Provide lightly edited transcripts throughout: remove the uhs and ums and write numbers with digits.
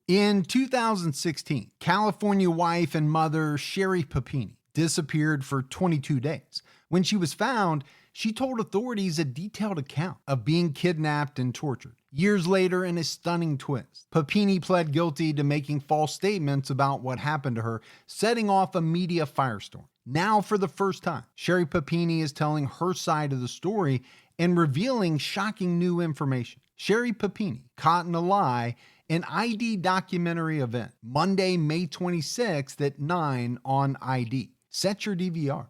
In 2016, California wife and mother Sherry Papini disappeared for 22 days. When she was found, she told authorities a detailed account of being kidnapped and tortured. Years later, in a stunning twist, Papini pled guilty to making false statements about what happened to her, setting off a media firestorm. Now, for the first time, Sherry Papini is telling her side of the story and revealing shocking new information. Sherry Papini, Caught in a Lie, an ID documentary event, Monday, May 26th at 9 on ID. Set your DVR.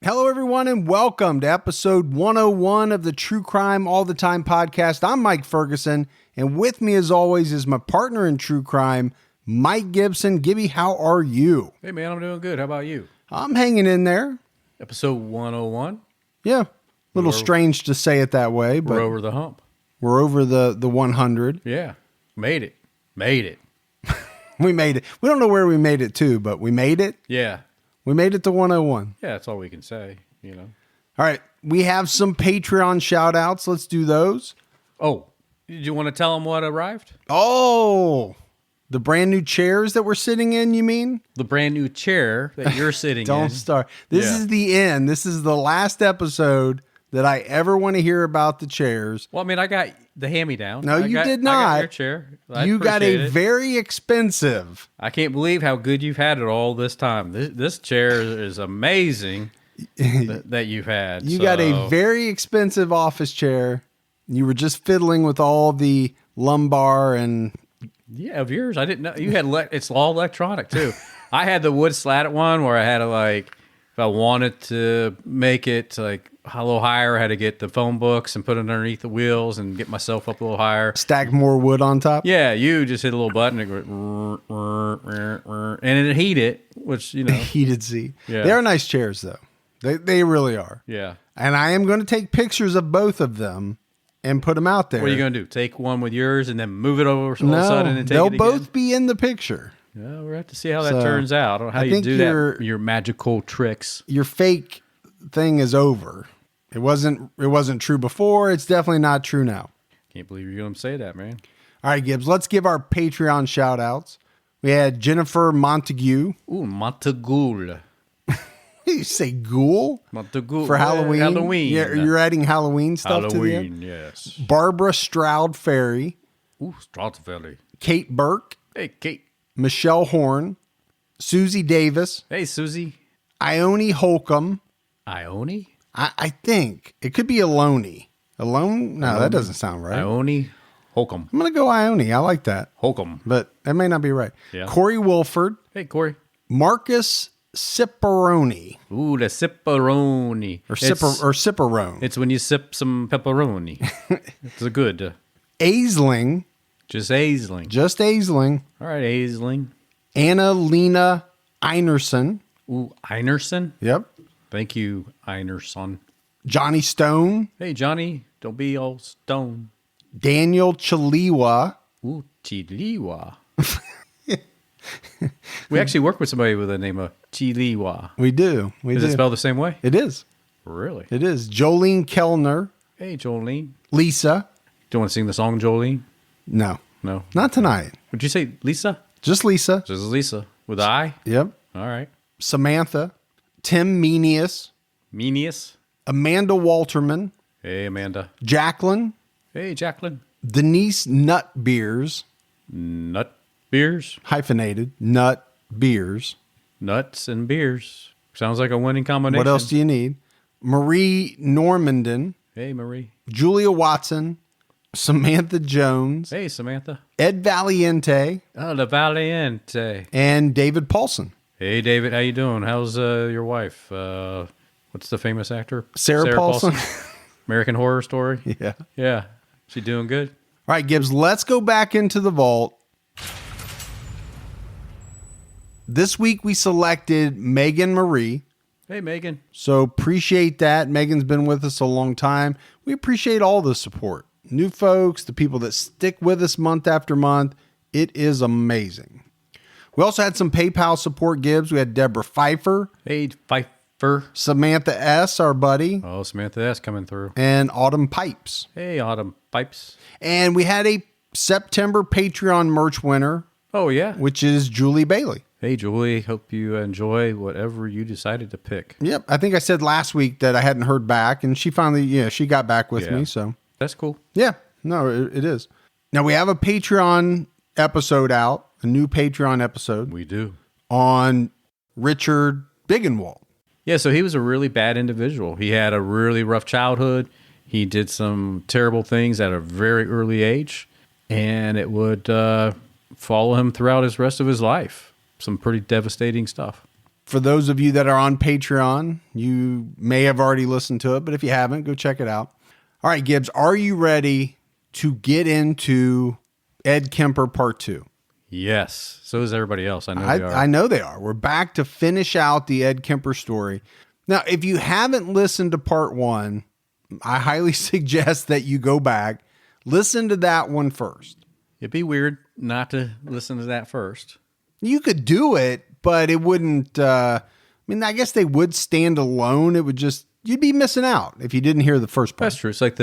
Hello, everyone, and welcome to episode 101 of the True Crime All the Time podcast. I'm Mike Ferguson, and with me, as always, is my partner in true crime, Mike Gibson. Gibby, how are you? Hey, man, I'm doing good. How about you? I'm hanging in there. Episode 101. Yeah, a little strange to say it that way, but we're over the hump. We're over the 100. Yeah, made it. Made it. We made it. We don't know where we made it to, but we made it. Yeah. We made it to 101. Yeah, that's all we can say, you know. All right, we have some Patreon shout-outs. Let's do those. Oh, did you want to tell them what arrived? Oh, the brand new chairs that we're sitting in, you mean? The brand new chair that you're sitting in. Don't start. This is the end. This is the last episode that I ever want to hear about the chairs. Well, I mean, I got the hand-me-down. No, you did not. I got your chair. You got a very expensive. I can't believe how good you've had it all this time. This chair is amazing that you've had. You got a very expensive office chair. You were just fiddling with all the lumbar and... Yeah, of yours. I didn't know. You had, it's all electronic, too. I had the wood slatted one where I had to, like, if I wanted to make it, like, a little higher, I had to get the phone books and put it underneath the wheels and get myself up a little higher. Stack more wood on top? Yeah, you just hit a little button and it heat it, which, you know. Heated seat. Yeah. They're nice chairs, though. They really are. Yeah. And I am going to take pictures of both of them and put them out there. What are you going to do? Take one with yours and then move it over all of a sudden and take it again? They'll both be in the picture. Yeah, we're going to have to see how that turns out. I don't know how you do that, your magical tricks. Your fake thing is over. It wasn't true before. It's definitely not true now. Can't believe you're going to say that, man. All right, Gibbs, let's give our Patreon shout outs. We had Jennifer Montague. Ooh, Montague. You say ghoul? Montague. For Halloween? Halloween. Yeah, you're adding Halloween stuff to the end? Halloween, yes. Barbara Stroud Ferry. Ooh, Stroud Ferry. Kate Burke. Hey, Kate. Michelle Horn. Susie Davis. Hey, Susie. Ione Holcomb. Ione? I think. It could be Aloni. Alone? No, that doesn't sound right. Ione Holcomb. I'm going to go Ione. I like that. Holcomb. But that may not be right. Yeah. Corey Wilford. Hey, Corey. Marcus Ciparoni. Ooh, the Ciparoni. Or Ciparone. It's when you sip some pepperoni. It's a good. Aisling. Just Aisling. Just Aisling. All right, Aisling. Anna Lena Einerson. Ooh, Einerson? Yep. Thank you, Einerson. Johnny Stone. Hey, Johnny, don't be all stone. Daniel Chaliwa. Ooh, Chiliwa. We actually work with somebody with the name of Chiliwa. We do. Is it spelled the same way? It is. Really? It is. Jolene Kellner. Hey, Jolene. Lisa. Do you want to sing the song, Jolene? No. No. Not tonight. Would you say Lisa? Just Lisa. Just Lisa. With an I? Yep. All right. Samantha. Tim Meanius. Meanius. Amanda Walterman. Hey, Amanda. Jacqueline. Hey, Jacqueline. Denise Nut Beers. Nut beers. Hyphenated. Nut Beers. Nuts and beers. Sounds like a winning combination. What else do you need? Marie Normandin. Hey, Marie. Julia Watson. Samantha Jones. Hey, Samantha. Ed Valiente. Oh, the Valiente. And David Paulson. Hey, David. How you doing? How's your wife? What's the famous actor? Sarah Paulson. American Horror Story. Yeah. Yeah. She doing good? All right, Gibbs, let's go back into the vault. This week we selected Megan Marie. Hey, Megan. So appreciate that. Megan's been with us a long time. We appreciate all the support. New folks, the people that stick with us month after month. It is amazing. We also had some PayPal support, Gibbs. We had Deborah Pfeiffer. Hey, Pfeiffer. Samantha S., our buddy. Oh, Samantha S. coming through. And Autumn Pipes. Hey, Autumn Pipes. And we had a September Patreon merch winner. Oh, yeah. Which is Julie Bailey. Hey, Julie. Hope you enjoy whatever you decided to pick. Yep. I think I said last week that I hadn't heard back, and she finally, she got back with me. So that's cool. Yeah. No, it is. Now we have a Patreon episode out, a new Patreon episode. We do. On Richard Biggenwald. Yeah, so he was a really bad individual. He had a really rough childhood. He did some terrible things at a very early age, and it would follow him throughout his rest of his life. Some pretty devastating stuff. For those of you that are on Patreon, you may have already listened to it, but if you haven't, go check it out. All right, Gibbs, are you ready to get into Ed Kemper Part 2? Yes. So is everybody else. I know they are. I know they are. We're back to finish out the Ed Kemper story. Now, if you haven't listened to Part 1, I highly suggest that you go back, listen to that one first. It'd be weird not to listen to that first. You could do it, but it wouldn't, I guess they would stand alone. It would just, you'd be missing out if you didn't hear the first part. That's true. It's like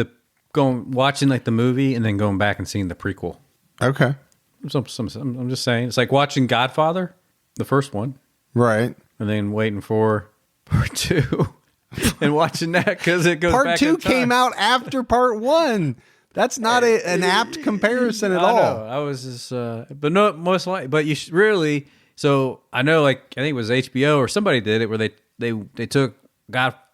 watching like the movie and then going back and seeing the prequel. Okay. I'm just saying. It's like watching Godfather, the first one. Right. And then waiting for Part 2 and watching that because it goes Part back 2 in time. came out after Part 1. That's not an apt comparison at all. Know. I was just, but no, most likely, but you really, so I know, like, I think it was HBO or somebody did it where they took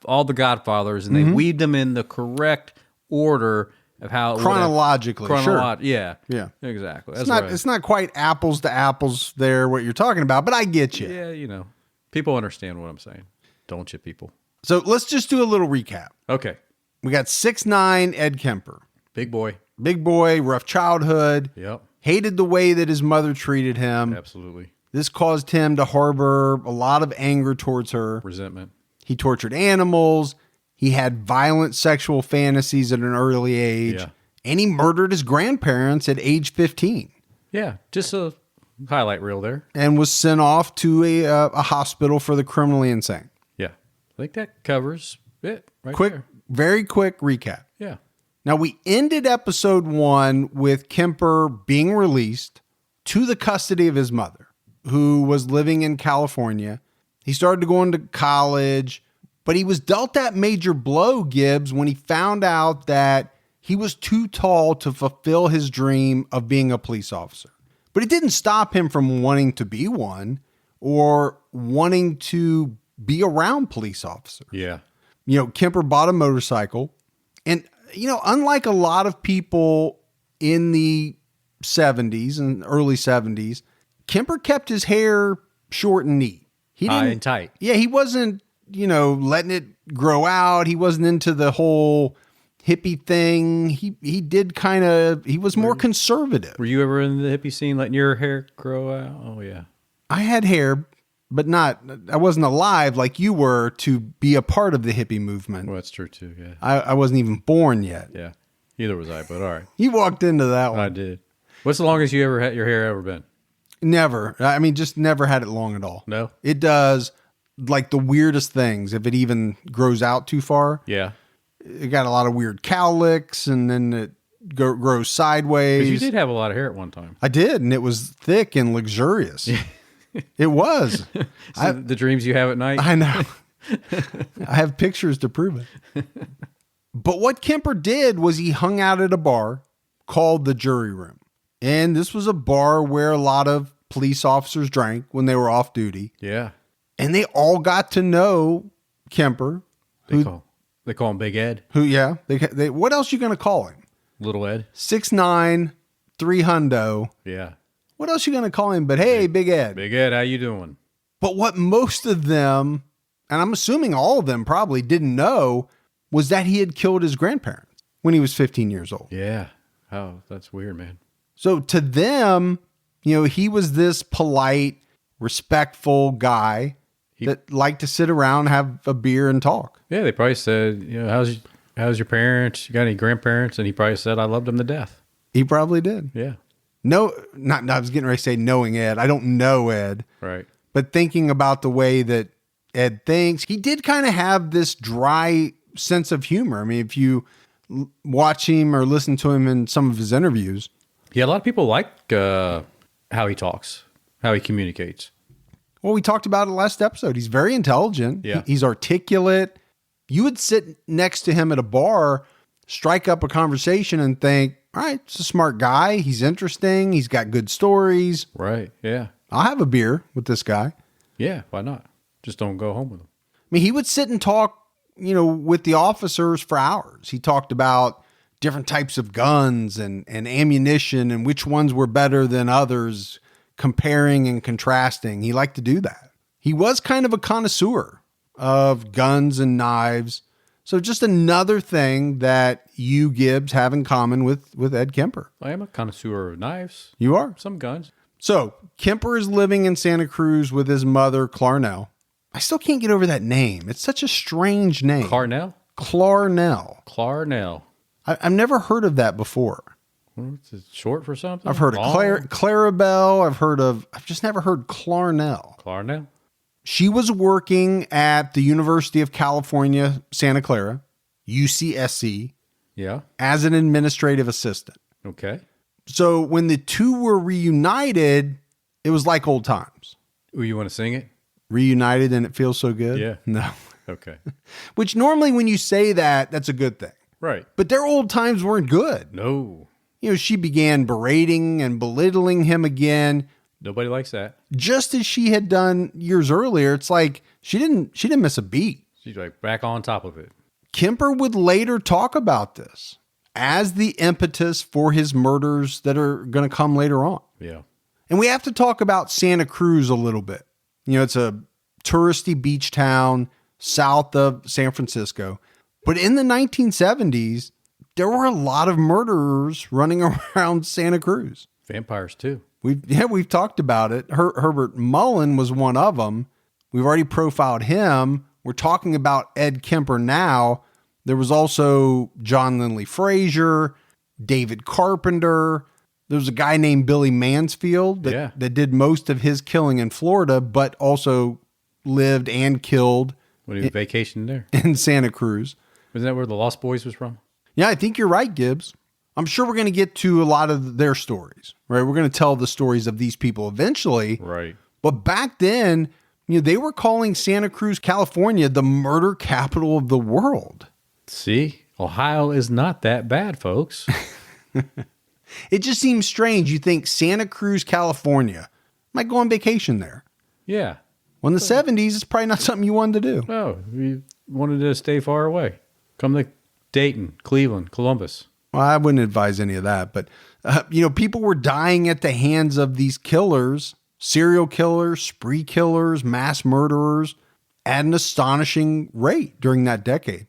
all the Godfathers and they weaved them in the correct order of how chronologically. Sure. Yeah. Yeah. Exactly. That's it's not quite apples to apples there, what you're talking about, but I get you. Yeah. People understand what I'm saying. Don't you, people? So let's just do a little recap. Okay. We got 6'9" Ed Kemper. Big boy, rough childhood. Yep. Hated the way that his mother treated him. Absolutely. This caused him to harbor a lot of anger towards her. Resentment. He tortured animals. He had violent sexual fantasies at an early age. Yeah. And he murdered his grandparents at age 15. Yeah. Just a highlight reel there. And was sent off to a hospital for the criminally insane. Yeah. I think that covers it right quick, there. Very quick recap. Yeah. Now, we ended episode 1 with Kemper being released to the custody of his mother, who was living in California. He started to go into college, but he was dealt that major blow, Gibbs, when he found out that he was too tall to fulfill his dream of being a police officer. But it didn't stop him from wanting to be one or wanting to be around police officers. Yeah. Kemper bought a motorcycle, and unlike a lot of people in the 70s and early 70s, Kemper kept his hair short and neat. High and tight. Yeah, he wasn't, letting it grow out. He wasn't into the whole hippie thing. He was more conservative. Were you ever in the hippie scene, letting your hair grow out? Oh, yeah. I had hair, but I wasn't alive like you were to be a part of the hippie movement. Well, that's true too, yeah. I wasn't even born yet. Yeah. Neither was I, but all right. You walked into that one. I did. What's the longest you ever had your hair ever been? Never. Just never had it long at all. No? It does like the weirdest things if it even grows out too far. Yeah. It got a lot of weird cowlicks, and then it grows sideways. Because you did have a lot of hair at one time. I did, and it was thick and luxurious. It was. The dreams you have at night? I know. I have pictures to prove it. But what Kemper did was he hung out at a bar called the Jury Room. And this was a bar where a lot of police officers drank when they were off duty. Yeah. And they all got to know Kemper. They call him Big Ed. They what else you going to call him? Little Ed. 6'9", 300. Yeah. What else you going to call him? But hey, Big Ed. Big Ed, how you doing? But what most of them, and I'm assuming all of them probably didn't know, was that he had killed his grandparents when he was 15 years old. Yeah. Oh, that's weird, man. So to them, he was this polite, respectful guy that liked to sit around, have a beer, and talk. Yeah, they probably said, how's your parents? You got any grandparents? And he probably said, I loved them to death. He probably did. Yeah. No, I was getting ready to say knowing Ed. I don't know Ed. Right. But thinking about the way that Ed thinks, he did kind of have this dry sense of humor. I mean, if you watch him or listen to him in some of his interviews. Yeah, a lot of people like how he talks, how he communicates. Well, we talked about it last episode. He's very intelligent. Yeah. He's articulate. You would sit next to him at a bar, strike up a conversation and think, all right, it's a smart guy. He's interesting. He's got good stories. Right, yeah. I'll have a beer with this guy. Yeah, why not? Just don't go home with him. I mean, he would sit and talk, with the officers for hours. He talked about different types of guns and ammunition and which ones were better than others, comparing and contrasting. He liked to do that. He was kind of a connoisseur of guns and knives. So just another thing that you, Gibbs, have in common with Ed Kemper. I am a connoisseur of knives. You are? Some guns. So Kemper is living in Santa Cruz with his mother, Clarnell. I still can't get over that name. It's such a strange name. Clarnell? Clarnell. I've never heard of that before. What's it short for something? I've heard of Clarabelle. I've just never heard Clarnell. Clarnell? She was working at the University of California, Santa Clara, UCSC, Yeah. as an administrative assistant. Okay. So when the two were reunited, it was like old times. Ooh, you want to sing it? Reunited and it feels so good? Yeah. No. Okay. Which normally when you say that, that's a good thing. Right. But their old times weren't good. No. She began berating and belittling him again. Nobody likes that. Just as she had done years earlier. It's like she didn't miss a beat. She's like back on top of it. Kemper would later talk about this as the impetus for his murders that are going to come later on. Yeah. And we have to talk about Santa Cruz a little bit. It's a touristy beach town south of San Francisco. But in the 1970s, there were a lot of murderers running around Santa Cruz. Vampires too. We've talked about it. Herbert Mullen was one of them. We've already profiled him. We're talking about Ed Kemper now. There was also John Lindley Frazier, David Carpenter. There was a guy named Billy Mansfield that did most of his killing in Florida, but also lived and killed When he was vacationing there. in Santa Cruz. Wasn't that where the Lost Boys was from? Yeah, I think you're right, Gibbs. I'm sure we're going to get to a lot of their stories, right? We're going to tell the stories of these people eventually. Right. But back then, they were calling Santa Cruz, California, the murder capital of the world. See, Ohio is not that bad, folks. It just seems strange. You think Santa Cruz, California, might go on vacation there. Yeah. Well, in the 70s, it's probably not something you wanted to do. No, we wanted to stay far away. Come to Dayton, Cleveland, Columbus. Well, I wouldn't advise any of that. But, people were dying at the hands of these killers, serial killers, spree killers, mass murderers, at an astonishing rate during that decade.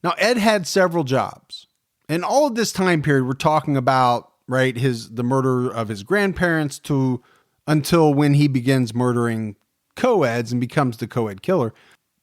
Now, Ed had several jobs. And all of this time period, we're talking about, right, the murder of his grandparents until when he begins murdering co-eds and becomes the co-ed killer.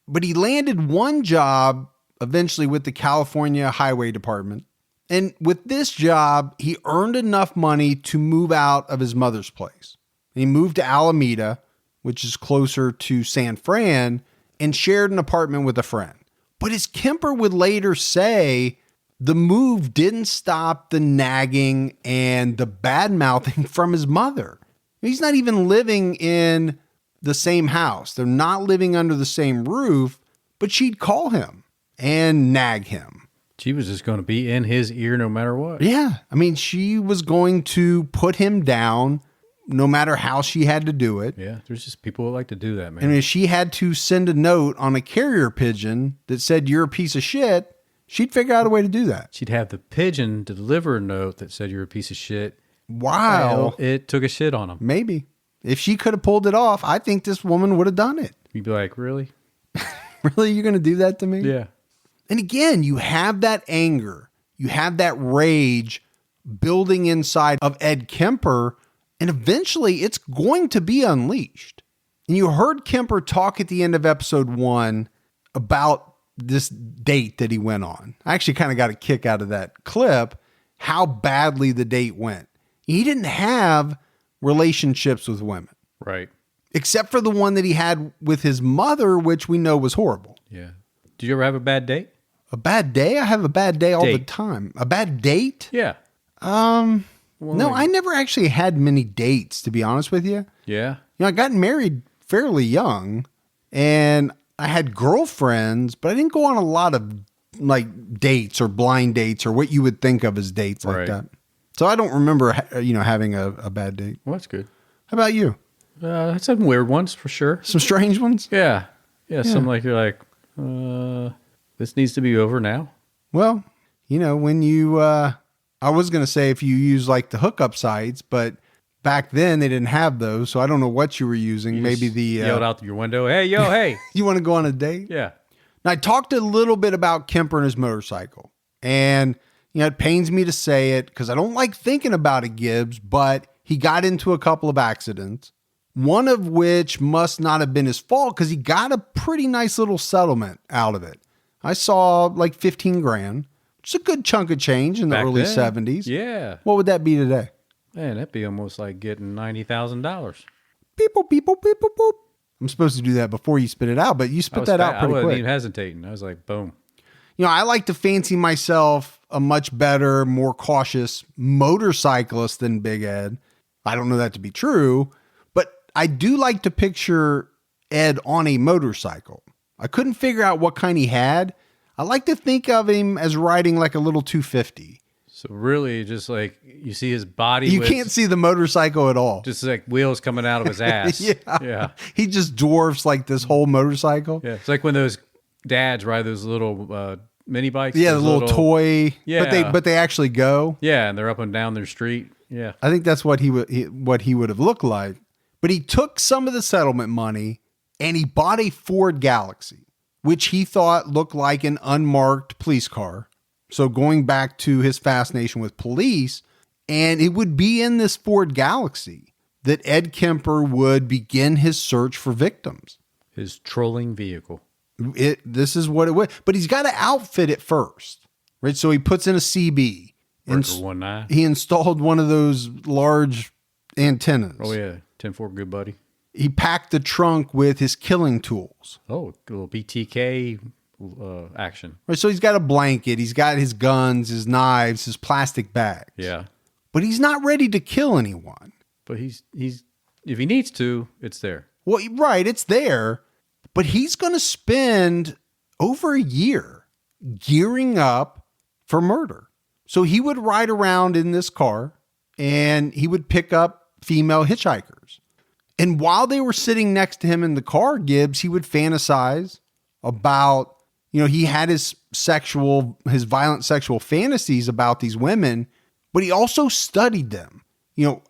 But he landed one job eventually with the California Highway Department. And with this job, he earned enough money to move out of his mother's place. He moved to Alameda, which is closer to San Fran, and shared an apartment with a friend. But as Kemper would later say, the move didn't stop the nagging and the bad-mouthing from his mother. He's not even living in the same house. They're not living under the same roof, but she'd call him and nag him. She was just going to be in his ear no matter what. Yeah. I mean, she was going to put him down no matter how she had to do it. Yeah, there's just people who like to do that, man. And if she had to send a note on a carrier pigeon that said, "You're a piece of shit," she'd figure out a way to do that. She'd have the pigeon deliver a note that said, "You're a piece of shit." Wow. Well, it took a shit on him. Maybe. If she could have pulled it off, I think this woman would have done it. You'd be like, really? Really? You're going to do that to me? Yeah. And again, you have that anger. You have that rage building inside of Ed Kemper, and eventually it's going to be unleashed. And you heard Kemper talk at the end of episode 1 about this date that he went on. I actually kind of got a kick out of that clip, how badly the date went. He didn't have relationships with women. Right. Except for the one that he had with his mother, which we know was horrible. Yeah. Did you ever have a bad date? A bad day? I have a bad day all the time. A bad date? Yeah. No, I never actually had many dates, to be honest with you. Yeah. I got married fairly young, and I had girlfriends, but I didn't go on a lot of dates or blind dates or what you would think of as dates like that. So I don't remember, having a bad date. Well, that's good. How about you? I had some weird ones for sure. Some strange ones? Yeah. Some you're like, this needs to be over now. Well, when you, I was going to say if you use the hookup sites, but back then they didn't have those. So I don't know what you were using. Maybe the yelled out your window. Hey, hey, you want to go on a date? Yeah. Now I talked a little bit about Kemper and his motorcycle, and it pains me to say it because I don't like thinking about it, Gibbs, but he got into a couple of accidents, one of which must not have been his fault because he got a pretty nice little settlement out of it. I saw $15,000, which is a good chunk of change in the early 70s. Yeah. What would that be today? Man, that'd be almost like getting $90,000. Beep, boop, beep, boop, beep, boop, boop. I'm supposed to do that before you spit it out, but you spit that out pretty quick. I wasn't even hesitating. I was like, boom. I like to fancy myself a much better, more cautious motorcyclist than Big Ed. I don't know that to be true, but I do like to picture Ed on a motorcycle. I couldn't figure out what kind he had. I like to think of him as riding like a little 250. So really just you see his body. You can't see the motorcycle at all. Just wheels coming out of his ass. Yeah. He just dwarfs this whole motorcycle. Yeah. It's like when those dads ride those little mini bikes. Yeah, the little toy. Yeah. But they actually go. Yeah, and they're up and down their street. Yeah. I think that's what he would have looked like. But he took some of the settlement money and he bought a Ford Galaxy, which he thought looked like an unmarked police car. So going back to his fascination with police, and it would be in this Ford Galaxy that Ed Kemper would begin his search for victims. His trolling vehicle. This is what it would, but he's got to outfit it first, right? So he puts in a CB. He installed one of those large antennas. Oh yeah, 10-4 good buddy. He packed the trunk with his killing tools. Oh, a little BTK action. Right, so he's got a blanket, he's got his guns, his knives, his plastic bags. Yeah. But he's not ready to kill anyone. But he's if he needs to, it's there. Well, right, it's there. But he's going to spend over a year gearing up for murder. So he would ride around in this car and he would pick up female hitchhikers. And while they were sitting next to him in the car, Gibbs, he would fantasize about, he had his violent sexual fantasies about these women, but he also studied them,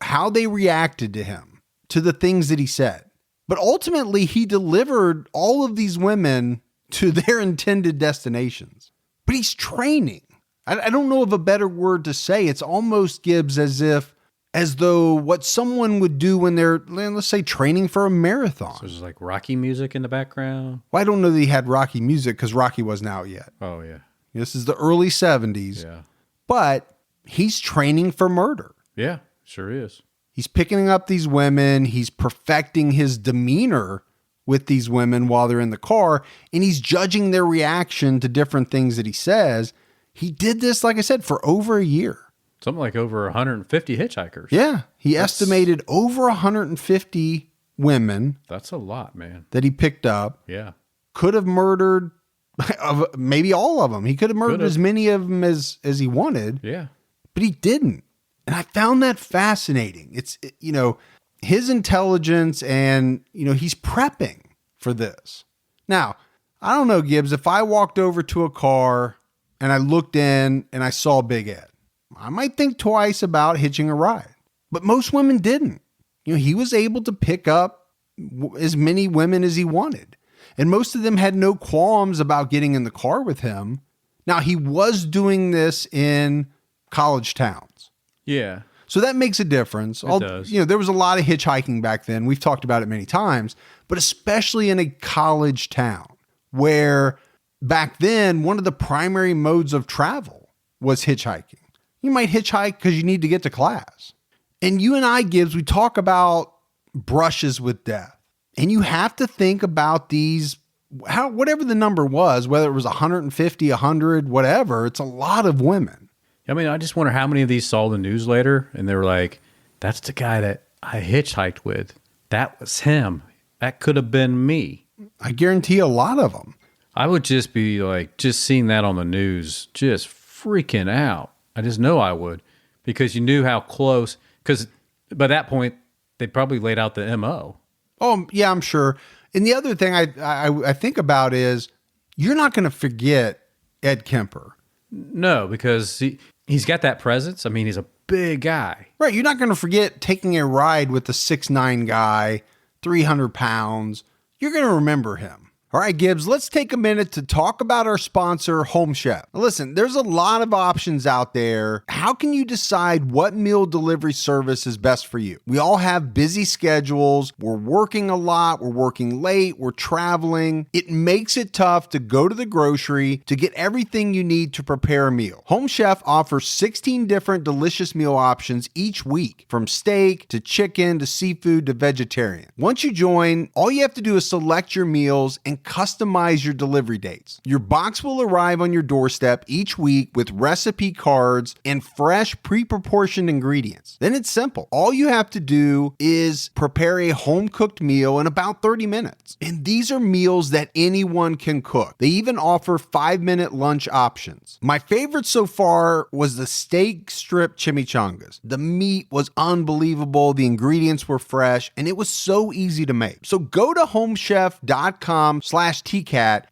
how they reacted to him, to the things that he said. But ultimately, he delivered all of these women to their intended destinations. But he's training. I don't know of a better word to say. It's almost, Gibbs, as though what someone would do when they're, let's say, training for a marathon. So there's Rocky music in the background? Well, I don't know that he had Rocky music because Rocky wasn't out yet. Oh, yeah. This is the early 70s. Yeah. But he's training for murder. Yeah, sure is. He's picking up these women. He's perfecting his demeanor with these women while they're in the car. And he's judging their reaction to different things that he says. He did this, like I said, for over a year. Something like over 150 hitchhikers. Yeah. He estimated over 150 women. That's a lot, man. That he picked up. Yeah. Could have murdered maybe all of them. He could have murdered as many of them as he wanted. Yeah. But he didn't. And I found that fascinating. It's, his intelligence and, he's prepping for this. Now, I don't know, Gibbs, if I walked over to a car and I looked in and I saw Big Ed, I might think twice about hitching a ride. But most women didn't. He was able to pick up as many women as he wanted. And most of them had no qualms about getting in the car with him. Now, he was doing this in college towns. Yeah. So that makes a difference. It does. There was a lot of hitchhiking back then. We've talked about it many times, but especially in a college town where back then, one of the primary modes of travel was hitchhiking. You might hitchhike because you need to get to class. And you and I, Gibbs, we talk about brushes with death. And you have to think about these, whatever the number was, whether it was 150, 100, whatever, it's a lot of women. I mean, I just wonder how many of these saw the news later and they were like, that's the guy that I hitchhiked with. That was him. That could have been me. I guarantee a lot of them. I would just be like, just seeing that on the news, just freaking out. I just know I would, because you knew how close, because by that point, they probably laid out the MO. Oh, yeah, I'm sure. And the other thing I think about is you're not going to forget Ed Kemper. No, because he's got that presence. I mean, he's a big guy. Right. You're not going to forget taking a ride with the 6'9" guy, 300 pounds. You're going to remember him. All right, Gibbs, let's take a minute to talk about our sponsor, HomeChef. Listen, there's a lot of options out there. How can you decide what meal delivery service is best for you? We all have busy schedules. We're working a lot. We're working late. We're traveling. It makes it tough to go to the grocery to get everything you need to prepare a meal. HomeChef offers 16 different delicious meal options each week, from steak to chicken to seafood to vegetarian. Once you join, all you have to do is select your meals and customize your delivery dates. Your box will arrive on your doorstep each week with recipe cards and fresh pre-proportioned ingredients. Then it's simple. All you have to do is prepare a home-cooked meal in about 30 minutes. And these are meals that anyone can cook. They even offer 5-minute lunch options. My favorite so far was the steak strip chimichangas. The meat was unbelievable, the ingredients were fresh, and it was so easy to make. So go to homechef.com/TCAT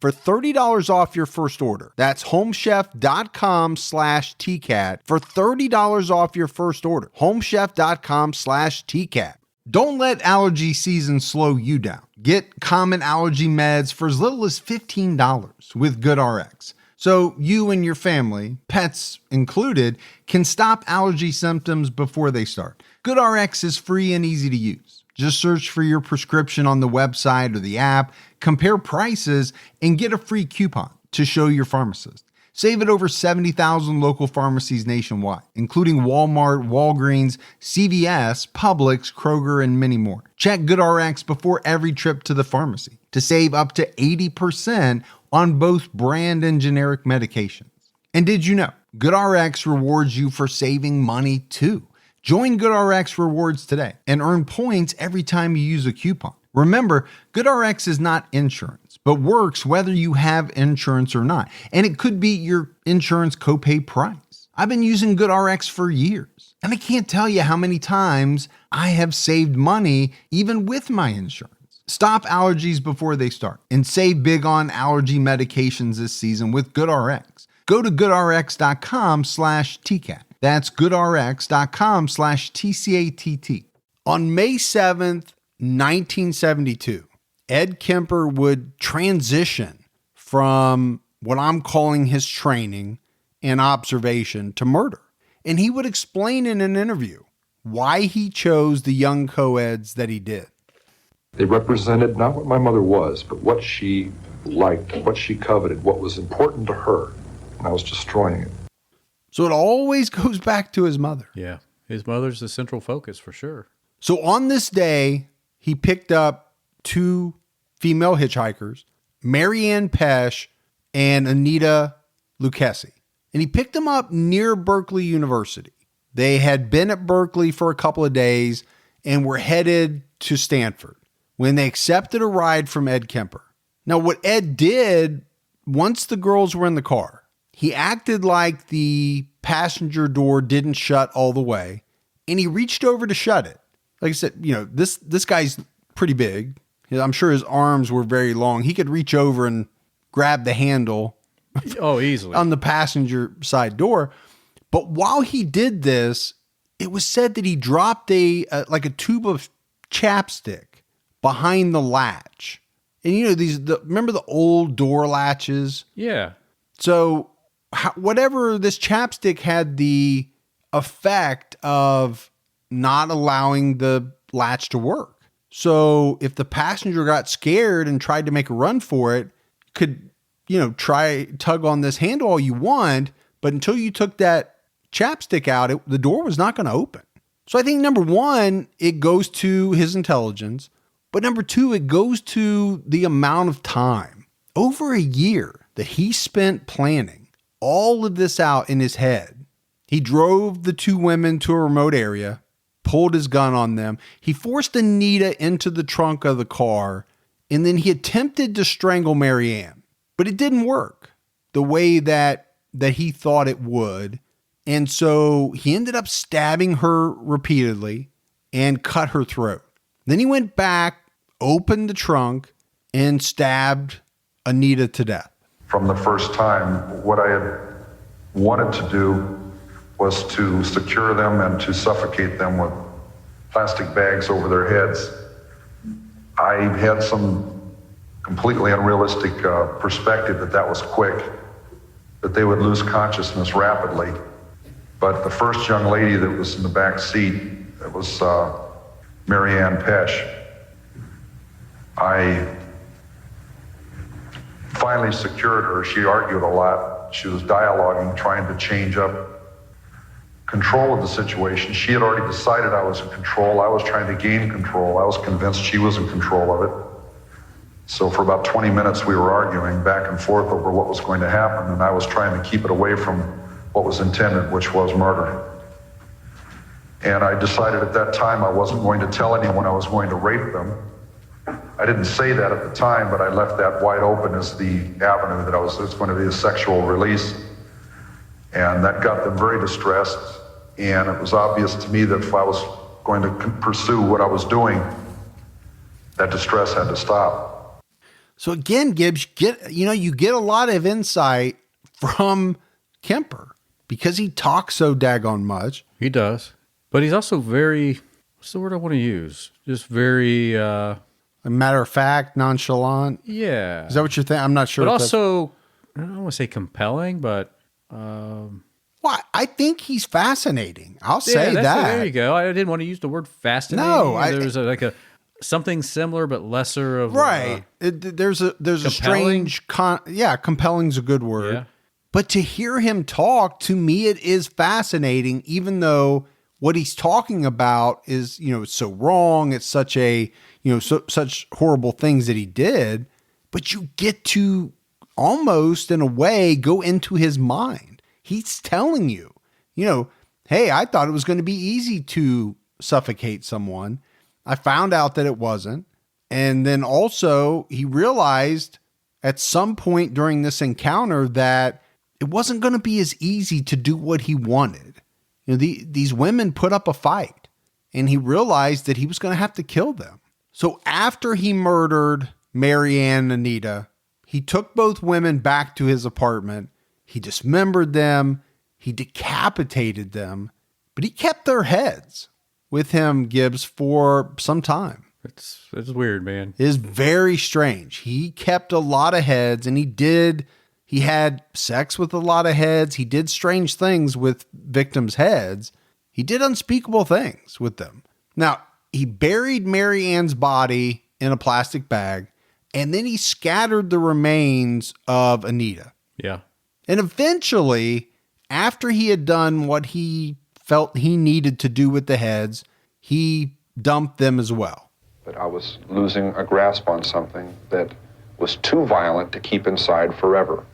for $30 off your first order. That's homechef.com/TCAT for $30 off your first order. homechef.com/TCAT. Don't let allergy season slow you down. Get common allergy meds for as little as $15 with GoodRx. So you and your family, pets included, can stop allergy symptoms before they start. GoodRx is free and easy to use. Just search for your prescription on the website or the app, compare prices, and get a free coupon to show your pharmacist. Save at over 70,000 local pharmacies nationwide, including Walmart, Walgreens, CVS, Publix, Kroger, and many more. Check GoodRx before every trip to the pharmacy to save up to 80% on both brand and generic medications. And did you know GoodRx rewards you for saving money too? Join GoodRx Rewards today and earn points every time you use a coupon. Remember, GoodRx is not insurance, but works whether you have insurance or not. And it could be your insurance copay price. I've been using GoodRx for years, and I can't tell you how many times I have saved money even with my insurance. Stop allergies before they start and save big on allergy medications this season with GoodRx. Go to goodrx.com/TCAT. That's goodrx.com/TCATT. On May 7th, 1972, Ed Kemper would transition from what I'm calling his training and observation to murder. And he would explain in an interview why he chose the young co-eds that he did. They represented not what my mother was, but what she liked, what she coveted, what was important to her. And I was destroying it. So it always goes back to his mother. Yeah. His mother's the central focus for sure. So on this day, he picked up 2 female hitchhikers, Marianne Pesh and Anita Lucchesi. And he picked them up near Berkeley University. They had been at Berkeley for a couple of days and were headed to Stanford when they accepted a ride from Ed Kemper. Now, what Ed did, once the girls were in the car, he acted like the passenger door didn't shut all the way, and he reached over to shut it. Like I said, this guy's pretty big. I'm sure his arms were very long. He could reach over and grab the handle. Oh, easily. On the passenger side door. But while he did this, it was said that he dropped a tube of chapstick behind the latch. And remember the old door latches? Yeah. So whatever this chapstick had the effect of not allowing the latch to work. So if the passenger got scared and tried to make a run for it, could, tug on this handle all you want, but until you took that chapstick out, the door was not going to open. So I think number one, it goes to his intelligence, but number two, it goes to the amount of time, over a year, that he spent planning all of this out in his head. He drove the two women to a remote area, pulled his gun on them. He forced Anita into the trunk of the car, and then he attempted to strangle Marianne, but it didn't work the way that he thought it would. And so he ended up stabbing her repeatedly and cut her throat. Then he went back, opened the trunk, and stabbed Anita to death. From the first time, what I had wanted to do was to secure them and to suffocate them with plastic bags over their heads. I had some completely unrealistic perspective that was quick, that they would lose consciousness rapidly. But the first young lady that was in the back seat, it was Marianne Pesh. I finally secured her. She argued a lot. She was dialoguing, trying to change up control of the situation. She had already decided I was in control. I was trying to gain control. I was convinced she was in control of it. So for about 20 minutes, we were arguing back and forth over what was going to happen, and I was trying to keep it away from what was intended, which was murder. And I decided at that time I wasn't going to tell anyone I was going to rape them. I didn't say that at the time, but I left that wide open as the avenue that it was going to be a sexual release. And that got them very distressed. And it was obvious to me that if I was going to pursue what I was that distress had to stop. So again, Gibbs, you get a lot of insight from Kemper because he talks so daggone much. He does. But he's also very, what's the word I want to use? Just very... a matter of fact, nonchalant. Yeah. Is that what you're thinking? I'm not sure. But also, I don't want to say compelling, but... Well, I think he's fascinating. I'll say that. There you go. I didn't want to use the word fascinating. No. There was something similar but lesser of... Right. There's a strange... compelling's a good word. Yeah. But to hear him talk, to me, it is fascinating, even though what he's talking about is, it's so wrong. It's such such horrible things that he did. But you get to almost, in a way, go into his mind. He's telling you, hey, I thought it was going to be easy to suffocate someone. I found out that it wasn't. And then also he realized at some point during this encounter that it wasn't going to be as easy to do what he wanted. These women put up a fight, and he realized that he was going to have to kill them. So after he murdered Marianne and Anita, he took both women back to his apartment. He dismembered them. He decapitated them, but he kept their heads with him, Gibbs, for some time. It's weird, man. It is very strange. He kept a lot of heads, and he had sex with a lot of heads. He did strange things with victims' heads. He did unspeakable things with them. Now, he buried Marianne's body in a plastic bag, and then he scattered the remains of Anita. Yeah. And eventually, after he had done what he felt he needed to do with the heads, he dumped them as well. But I was losing a grasp on something that was too violent to keep inside forever.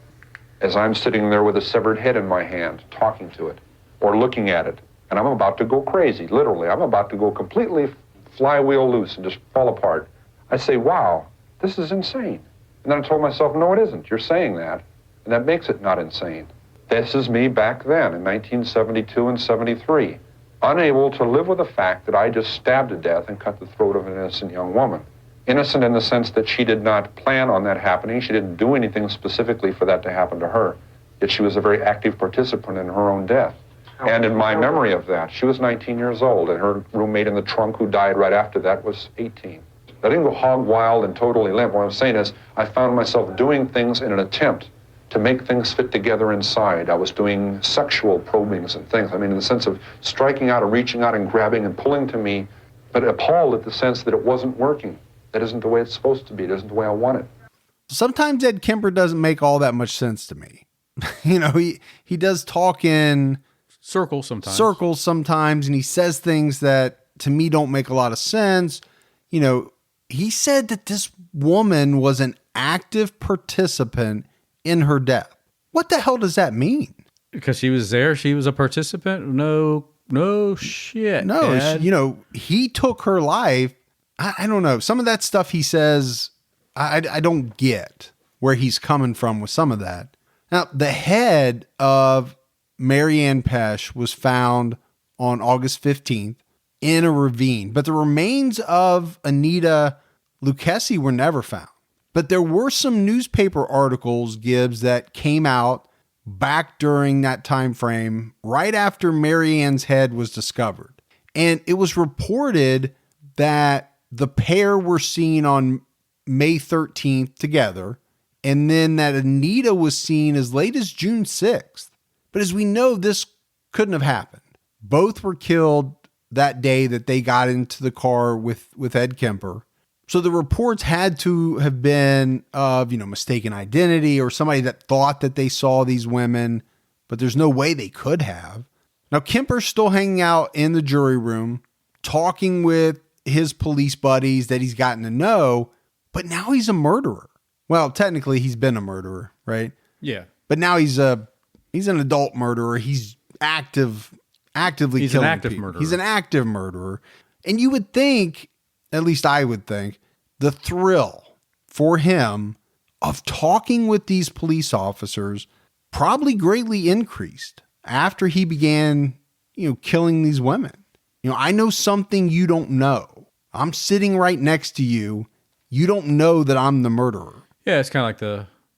As I'm sitting there with a severed head in my hand, talking to it, or looking at it, and I'm about to go crazy, literally. I'm about to go completely flywheel loose and just fall apart. I say, wow, this is insane. And then I told myself, no, it isn't. You're saying that, and that makes it not insane. This is me back then in 1972 and 73, unable to live with the fact that I just stabbed to death and cut the throat of an innocent young woman. Innocent in the sense that she did not plan on that happening. She didn't do anything specifically for that to happen to her. Yet she was a very active participant in her own death. And in my memory of that, she was 19 years old, and her roommate in the trunk who died right after that was 18. I didn't go hog wild and totally limp. What I'm saying is I found myself doing things in an attempt to make things fit together inside. I was doing sexual probings and things. I mean, in the sense of striking out and reaching out and grabbing and pulling to me, but appalled at the sense that it wasn't working. That isn't the way it's supposed to be. It isn't the way I want it. Sometimes Ed Kemper doesn't make all that much sense to me. He does talk in circles sometimes, and he says things that to me don't make a lot of sense. He said that this woman was an active participant in her death. What the hell does that mean? Because she was there, she was a participant? No shit. No, Ed. he took her life. I don't know. Some of that stuff he says, I don't get where he's coming from with some of that. Now, the head of Marianne Pesch was found on August 15th in a ravine, but the remains of Anita Lucchesi were never found. But there were some newspaper articles, Gibbs, that came out back during that time frame, right after Marianne's head was discovered. And it was reported that the pair were seen on May 13th together, and then that Anita was seen as late as June 6th. But as we know, this couldn't have happened. Both were killed that day that they got into the car with Ed Kemper. So the reports had to have been of, mistaken identity or somebody that thought that they saw these women, but there's no way they could have. Now, Kemper's still hanging out in the jury room, talking with his police buddies that he's gotten to know, but now he's a murderer. Well, technically he's been a murderer, right? Yeah. But now he's an adult murderer. He's actively he's killing an active people. murderer. He's an active murderer. And you would think, at least I would think, the thrill for him of talking with these police officers probably greatly increased after he began, killing these women. I know something you don't know. I'm sitting right next to you. You don't know that I'm the murderer. Yeah, it's kind of like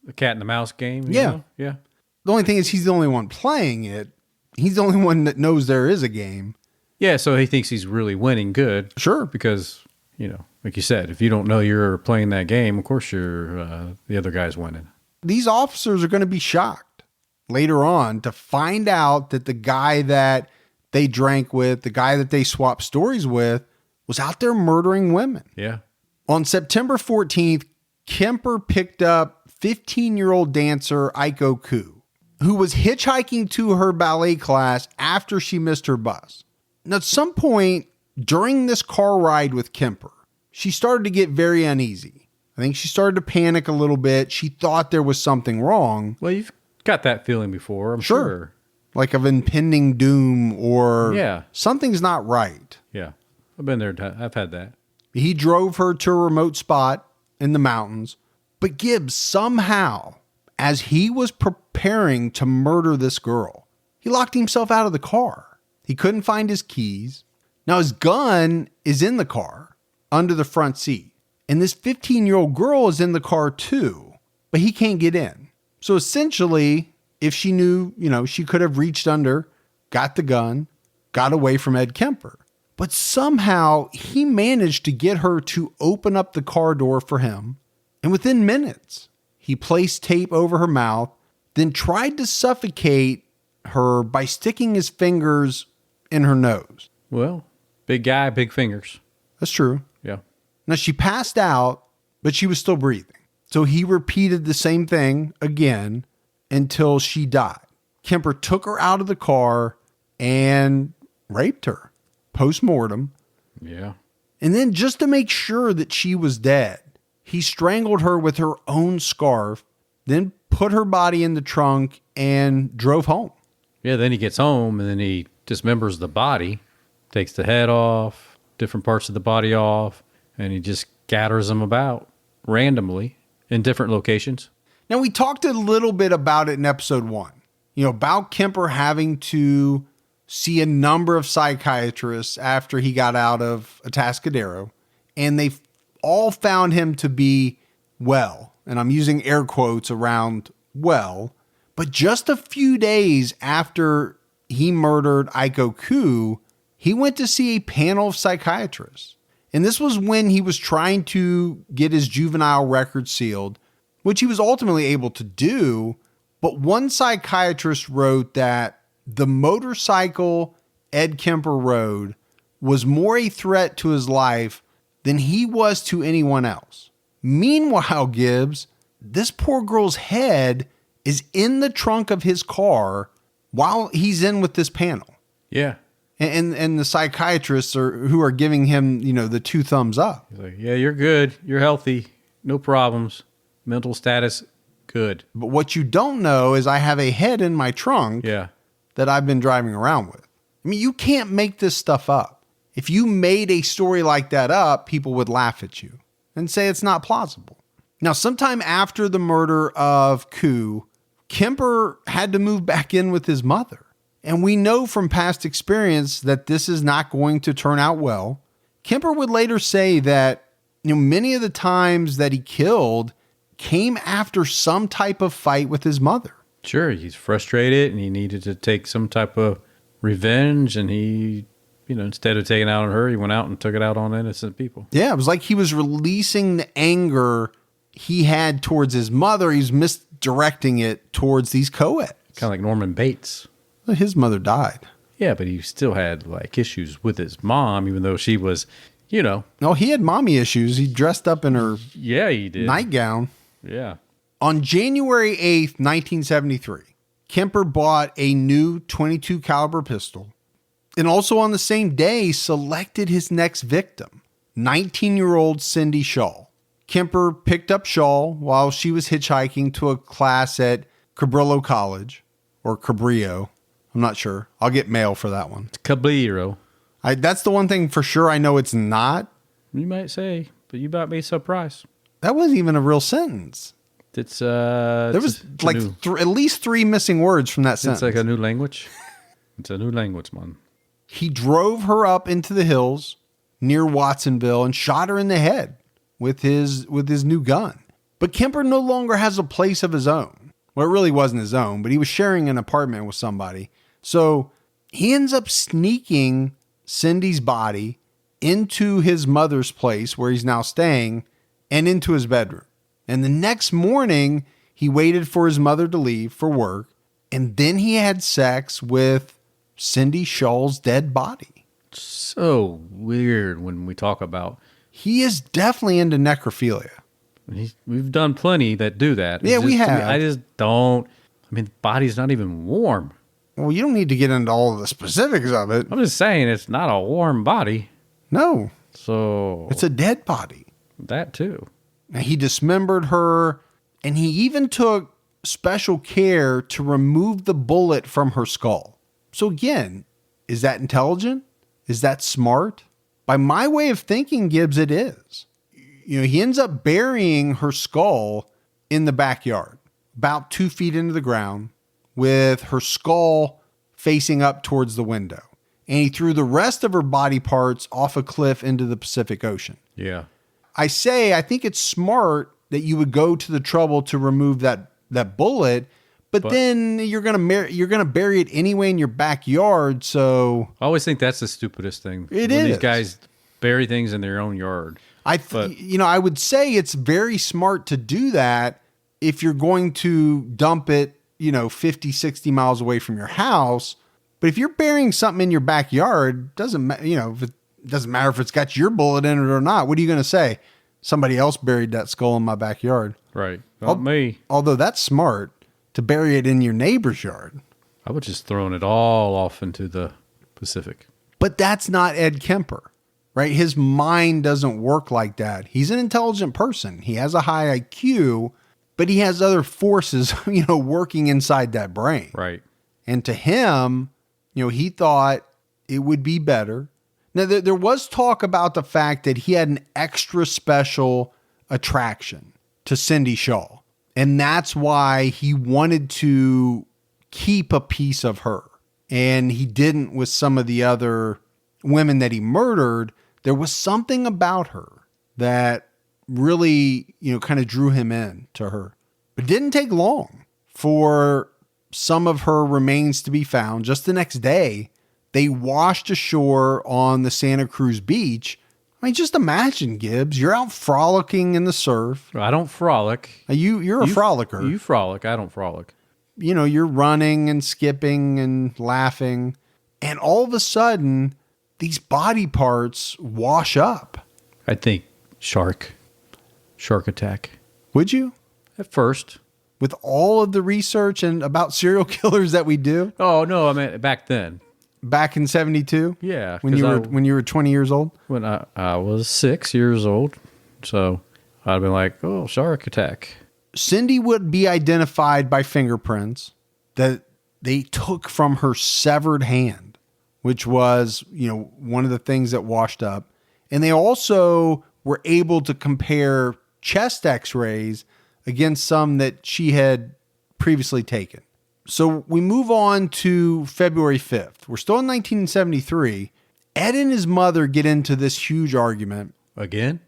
the cat and the mouse game. Yeah. Yeah. The only thing is he's the only one playing it. He's the only one that knows there is a game. Yeah, so he thinks he's really winning good. Sure. Because, like you said, if you don't know you're playing that game, of course the other guy's winning. These officers are going to be shocked later on to find out that the guy that they drank with, the guy that they swapped stories with, was out there murdering women. Yeah. On September 14th, Kemper picked up 15-year-old dancer Aiko Koo, who was hitchhiking to her ballet class after she missed her bus. Now, at some point during this car ride with Kemper, she started to get very uneasy. I think she started to panic a little bit. She thought there was something wrong. Well, you've got that feeling before, I'm sure. Like of impending doom or something's not right. Yeah, I've been there. I've had that. He drove her to a remote spot in the mountains, but Gibbs somehow, as he was preparing to murder this girl, he locked himself out of the car. He couldn't find his keys. Now his gun is in the car under the front seat, and this 15-year-old girl is in the car too, but he can't get in. So essentially, if she knew, she could have reached under, got the gun, got away from Ed Kemper. But somehow he managed to get her to open up the car door for him. And within minutes, he placed tape over her mouth, then tried to suffocate her by sticking his fingers in her nose. Well, big guy, big fingers. That's true. Yeah. Now she passed out, but she was still breathing. So he repeated the same thing again until she died. Kemper took her out of the car and raped her post-mortem. Yeah. And then just to make sure that she was dead, he strangled her with her own scarf, then put her body in the trunk and drove home. Yeah, then he gets home and then he dismembers the body, takes the head off, different parts of the body off, and he just scatters them about randomly in different locations. Now, we talked a little bit about it in episode 1, about Kemper having to see a number of psychiatrists after he got out of Atascadero, and they all found him to be well, and I'm using air quotes around well, but just a few days after he murdered Aiko Koo, he went to see a panel of psychiatrists. And this was when he was trying to get his juvenile record sealed, which he was ultimately able to do, But one psychiatrist wrote that the motorcycle Ed Kemper rode was more a threat to his life than he was to anyone else. Meanwhile, Gibbs, this poor girl's head is in the trunk of his car while he's in with this panel. Yeah. And the psychiatrists who are giving him, the 2 thumbs up. He's like, yeah, you're good. You're healthy. No problems. Mental status, good. But what you don't know is I have a head in my trunk that I've been driving around with. I mean, you can't make this stuff up. If you made a story like that up, people would laugh at you and say it's not plausible. Now, sometime after the murder of Koo, Kemper had to move back in with his mother. And we know from past experience that this is not going to turn out well. Kemper would later say that many of the times that he killed came after some type of fight with his mother. Sure, he's frustrated and he needed to take some type of revenge, and he, instead of taking it out on her, he went out and took it out on innocent people. Yeah, it was like he was releasing the anger he had towards his mother. He's misdirecting it towards these co-eds. Kind of like Norman Bates. His mother died. Yeah, but he still had issues with his mom, even though she was, No, he had mommy issues. He dressed up in her he did. Nightgown. Yeah. On January 8th, 1973, Kemper bought a new .22 caliber pistol, and also on the same day selected his next victim, 19-year-old Cindy Shaw. Kemper picked up Shaw while she was hitchhiking to a class at Cabrillo College, or Cabrillo. I'm not sure. I'll get mail for that one. It's Cabrillo. That's the one thing for sure I know it's not. You might say, but you might be surprised. That wasn't even a real sentence. It's there was at least 3 missing words from that sentence. It's like a new language. It's a new language, man. He drove her up into the hills near Watsonville and shot her in the head with his new gun. But Kemper no longer has a place of his own. Well, it really wasn't his own, but he was sharing an apartment with somebody. So he ends up sneaking Cindy's body into his mother's place where he's now staying and into his bedroom. And the next morning, he waited for his mother to leave for work, and then he had sex with Cindy Shaw's dead body. So weird when we talk about... He is definitely into necrophilia. We've done plenty that do that. Yeah, we have. I just don't... the body's not even warm. Well, you don't need to get into all of the specifics of it. I'm just saying it's not a warm body. No. So... It's a dead body. That too. And he dismembered her, and he even took special care to remove the bullet from her skull. So again, is that intelligent? Is that smart? By my way of thinking, Gibbs, it is. He ends up burying her skull in the backyard, about 2 feet into the ground, with her skull facing up towards the window. And he threw the rest of her body parts off a cliff into the Pacific Ocean. Yeah. I think it's smart that you would go to the trouble to remove that bullet, but then you're gonna bury it anyway in your backyard. So I always think that's the stupidest thing. It is. These guys bury things in their own yard. I would say it's very smart to do that if you're going to dump it, 50, 60 miles away from your house. But if you're burying something in your backyard, it doesn't matter if it's got your bullet in it or not. What are you going to say? Somebody else buried that skull in my backyard. Right. Not me. Although that's smart to bury it in your neighbor's yard. I would just thrown it all off into the Pacific. But that's not Ed Kemper, right? His mind doesn't work like that. He's an intelligent person. He has a high IQ, but he has other forces, working inside that brain. Right. And to him, he thought it would be better. Now, there was talk about the fact that he had an extra special attraction to Cindy Shaw. And that's why he wanted to keep a piece of her. And he didn't with some of the other women that he murdered. There was something about her that really, kind of drew him in to her. But it didn't take long for some of her remains to be found. Just the next day, they washed ashore on the Santa Cruz beach. Just imagine, Gibbs, you're out frolicking in the surf. I don't frolic. You're a frolicker. You frolic. I don't frolic. you're running and skipping and laughing. And all of a sudden, these body parts wash up. I think shark attack. Would you? At first. With all of the research and about serial killers that we do? Oh, no, I mean, back then. Back in 72? Yeah. When you were 20 years old? When I was 6 years old. So I'd been like, oh, shark attack. Cindy would be identified by fingerprints that they took from her severed hand, which was, one of the things that washed up. And they also were able to compare chest x-rays against some that she had previously taken. So we move on to February 5th. We're still in 1973. Ed and his mother get into this huge argument. Again,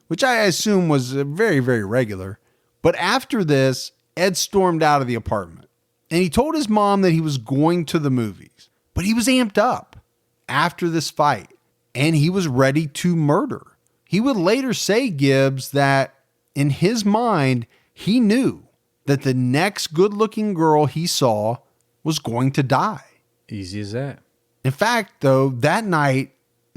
which I assume was very, very regular. But after this, Ed stormed out of the apartment. And he told his mom that he was going to the movies. But he was amped up after this fight. And he was ready to murder. He would later say, Gibbs, that in his mind, he knew that the next good-looking girl he saw was going to die. Easy as that. In fact, though, that night,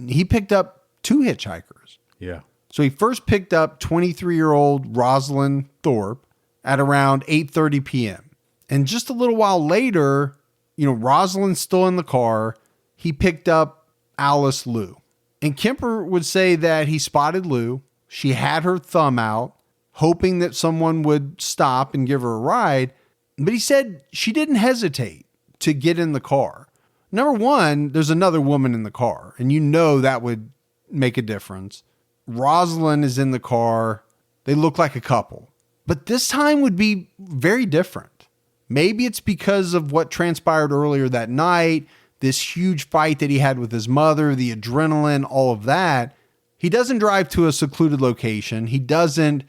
he picked up 2 hitchhikers. Yeah. So he first picked up 23-year-old Rosalind Thorpe at around 8:30 p.m. And just a little while later, Rosalind's still in the car. He picked up Alice Liu. And Kemper would say that he spotted Liu. She had her thumb out, hoping that someone would stop and give her a ride. But he said she didn't hesitate to get in the car. Number one, there's another woman in the car, and that would make a difference. Rosalind is in the car. They look like a couple. But this time would be very different. Maybe it's because of what transpired earlier that night, this huge fight that he had with his mother, the adrenaline, all of that. He doesn't drive to a secluded location. He doesn't,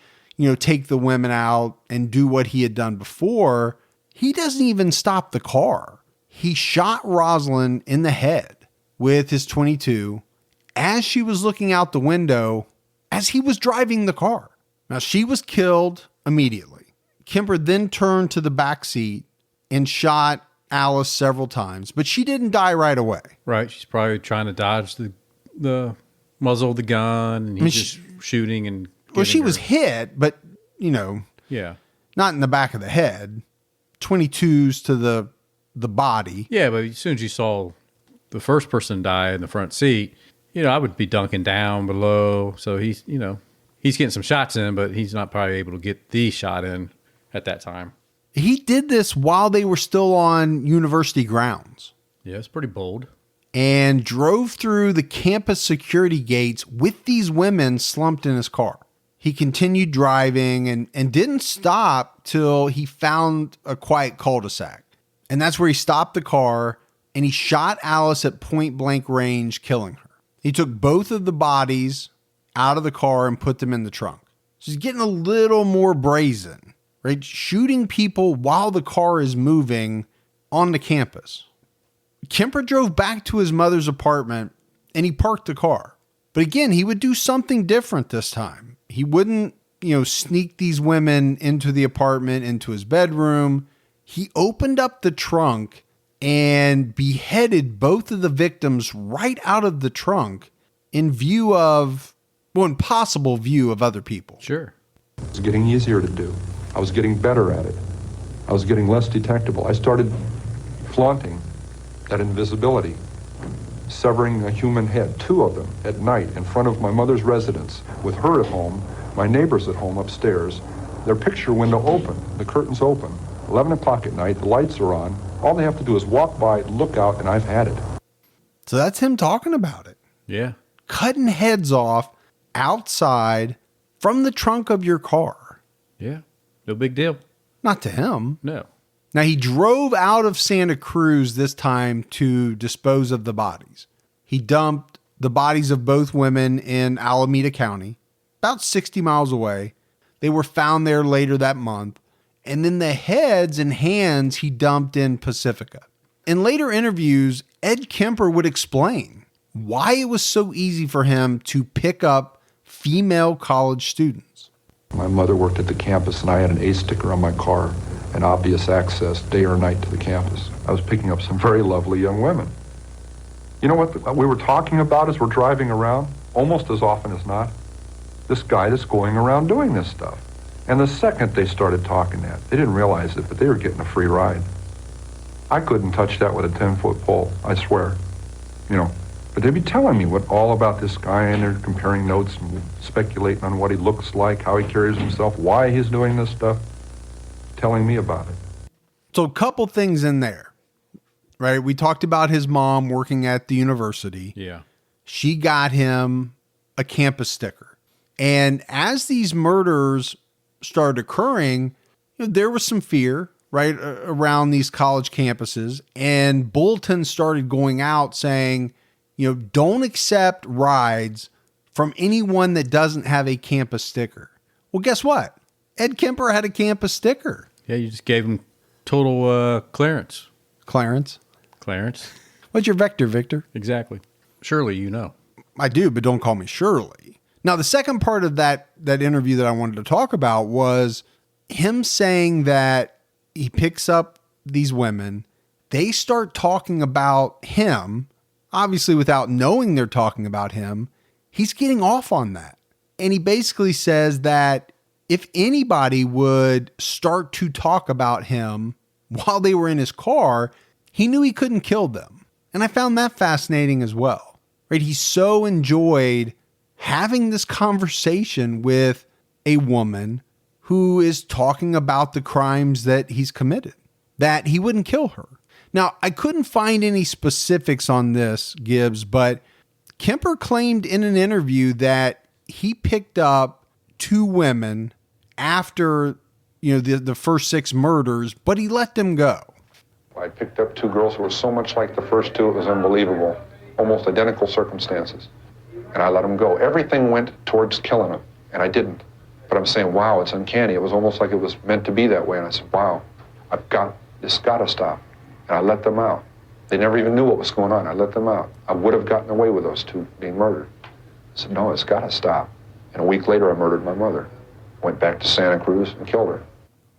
take the women out and do what he had done before. He doesn't even stop the car. He shot Rosalind in the head with his .22 as she was looking out the window as he was driving the car. Now, she was killed immediately. Kemper then turned to the back seat and shot Alice several times, but she didn't die right away. Right. She's probably trying to dodge the muzzle of the gun, and he's just shooting and well, she was hit, but, yeah, not in the back of the head. 22s to the body. Yeah, but as soon as you saw the first person die in the front seat, I would be dunking down below. So he's getting some shots in, but he's not probably able to get the shot in at that time. He did this while they were still on university grounds. Yeah, it's pretty bold. And drove through the campus security gates with these women slumped in his car. He continued driving and didn't stop till he found a quiet cul-de-sac. And that's where he stopped the car and he shot Alice at point blank range, killing her. He took both of the bodies out of the car and put them in the trunk. So he's getting a little more brazen, right? Shooting people while the car is moving on the campus. Kemper drove back to his mother's apartment and he parked the car. But again, he would do something different this time. He wouldn't, sneak these women into the apartment, into his bedroom. He opened up the trunk and beheaded both of the victims right out of the trunk in possible view of other people. Sure. It was getting easier to do. I was getting better at it. I was getting less detectable. I started flaunting that invisibility, severing a human head, 2 of them at night in front of my mother's residence, with her at home, my neighbors at home upstairs, their picture window open, the curtains open, 11 o'clock at night, the lights are on. All they have to do is walk by, look out, and I've had it. So that's him talking about it. Yeah. Cutting heads off outside from the trunk of your car. Yeah. No big deal. Not to him. No. Now, he drove out of Santa Cruz this time to dispose of the bodies. He dumped the bodies of both women in Alameda County, about 60 miles away. They were found there later that month. And then the heads and hands he dumped in Pacifica. In later interviews, Ed Kemper would explain why it was so easy for him to pick up female college students. My mother worked at the campus and I had an A sticker on my car. and obvious access day or night to the campus. I was picking up some very lovely young women. You know what we were talking about as we're driving around, almost as often as not? This guy that's going around doing this stuff. And the second they started talking that, they didn't realize it, but they were getting a free ride. I couldn't touch that with a 10-foot pole, I swear. You know, but they'd be telling me all about this guy, and they're comparing notes and speculating on what he looks like, how he carries himself, why he's doing this stuff, telling me about it. So a couple things in there, right? We talked about his mom working at the university. Yeah. She got him a campus sticker. And as these murders started occurring, there was some fear, right, around these college campuses. And bulletins started going out saying, don't accept rides from anyone that doesn't have a campus sticker. Well, guess what? Ed Kemper had a campus sticker. Yeah, you just gave him total clearance. Clarence. What's your vector, Victor? Exactly. Surely you know. I do, but don't call me Shirley. Now, the second part of that interview that I wanted to talk about was him saying that he picks up these women. They start talking about him, obviously without knowing they're talking about him. He's getting off on that. And he basically says that if anybody would start to talk about him while they were in his car, he knew he couldn't kill them. And I found that fascinating as well. Right? He so enjoyed having this conversation with a woman who is talking about the crimes that he's committed, that he wouldn't kill her. Now, I couldn't find any specifics on this, Gibbs, but Kemper claimed in an interview that he picked up 2 women after, the first 6 murders, but he let them go. I picked up 2 girls who were so much like the first 2, it was unbelievable. Almost identical circumstances. And I let them go. Everything went towards killing them, and I didn't. But I'm saying, wow, it's uncanny. It was almost like it was meant to be that way. And I said, wow, this got to stop. And I let them out. They never even knew what was going on. I let them out. I would have gotten away with those 2 being murdered. I said, no, it's got to stop. And a week later, I murdered my mother. Went back to Santa Cruz and killed her.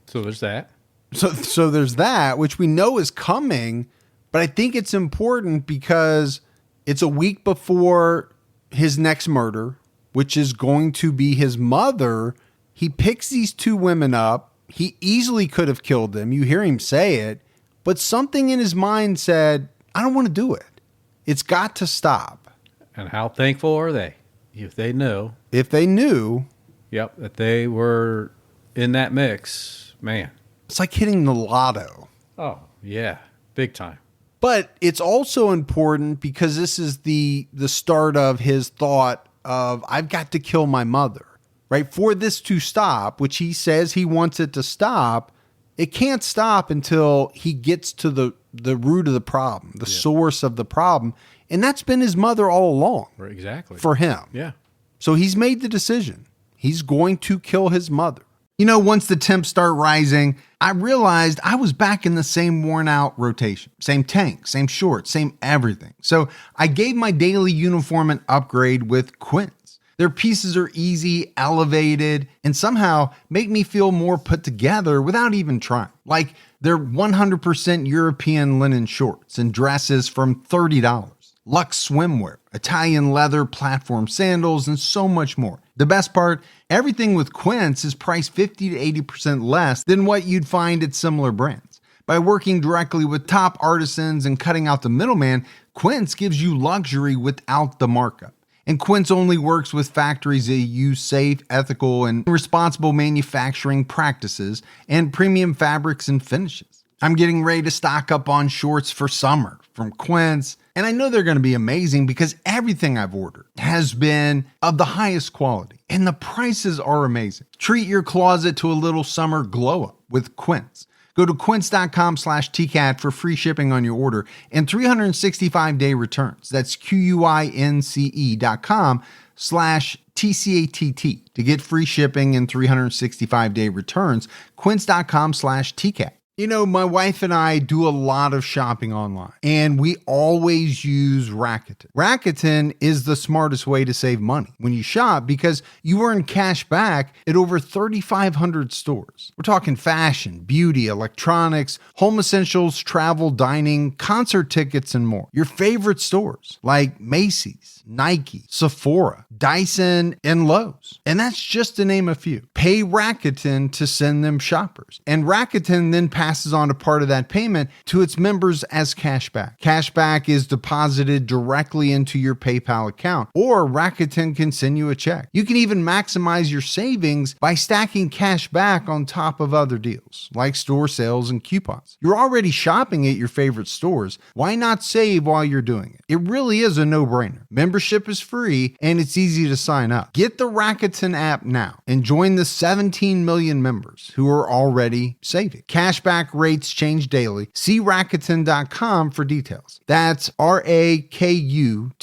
So there's that. So there's that, which we know is coming, but I think it's important because it's a week before his next murder, which is going to be his mother. He picks these 2 women up. He easily could have killed them. You hear him say it, but something in his mind said, I don't want to do it. It's got to stop. And how thankful are they if they know? If they knew. Yep, that they were in that mix, man. It's like hitting the lotto. Oh, yeah, big time. But it's also important because this is the start of his thought of, I've got to kill my mother, right? For this to stop, which he says he wants it to stop, it can't stop until he gets to the root of the problem, the source of the problem. And that's been his mother all along. Right, exactly. For him. Yeah. So he's made the decision. He's going to kill his mother. Once the temps start rising, I realized I was back in the same worn out rotation. Same tank, same shorts, same everything. So I gave my daily uniform an upgrade with Quince. Their pieces are easy, elevated, and somehow make me feel more put together without even trying. Like their 100% European linen shorts and dresses from $30. Luxe swimwear, Italian leather platform sandals, and so much more. The best part, everything with Quince is priced 50 to 80% less than what you'd find at similar brands. By working directly with top artisans and cutting out the middleman, Quince gives you luxury without the markup. And Quince only works with factories that use safe, ethical, and responsible manufacturing practices and premium fabrics and finishes. I'm getting ready to stock up on shorts for summer from Quince, and I know they're going to be amazing because everything I've ordered has been of the highest quality, and the prices are amazing. Treat your closet to a little summer glow up with Quince. Go to quince.com/TCAT for free shipping on your order and 365-day returns. That's QUINCE.com/TCATT to get free shipping and 365-day returns. Quince.com/TCAT. You know, my wife and I do a lot of shopping online, and we always use Rakuten. Rakuten is the smartest way to save money when you shop because you earn cash back at over 3,500 stores. We're talking fashion, beauty, electronics, home essentials, travel, dining, concert tickets, and more. Your favorite stores like Macy's, Nike, Sephora, Dyson, and Lowe's. And that's just to name a few. Pay Rakuten to send them shoppers. And Rakuten then passes on a part of that payment to its members as cashback. Cashback is deposited directly into your PayPal account, or Rakuten can send you a check. You can even maximize your savings by stacking cash back on top of other deals, like store sales and coupons. You're already shopping at your favorite stores. Why not save while you're doing it? It really is a no-brainer. Membership is free, and it's easy to sign up. Get the Rakuten app now and join the 17 million members who are already saving. Cashback rates change daily. See Rakuten.com for details. That's Rakuten.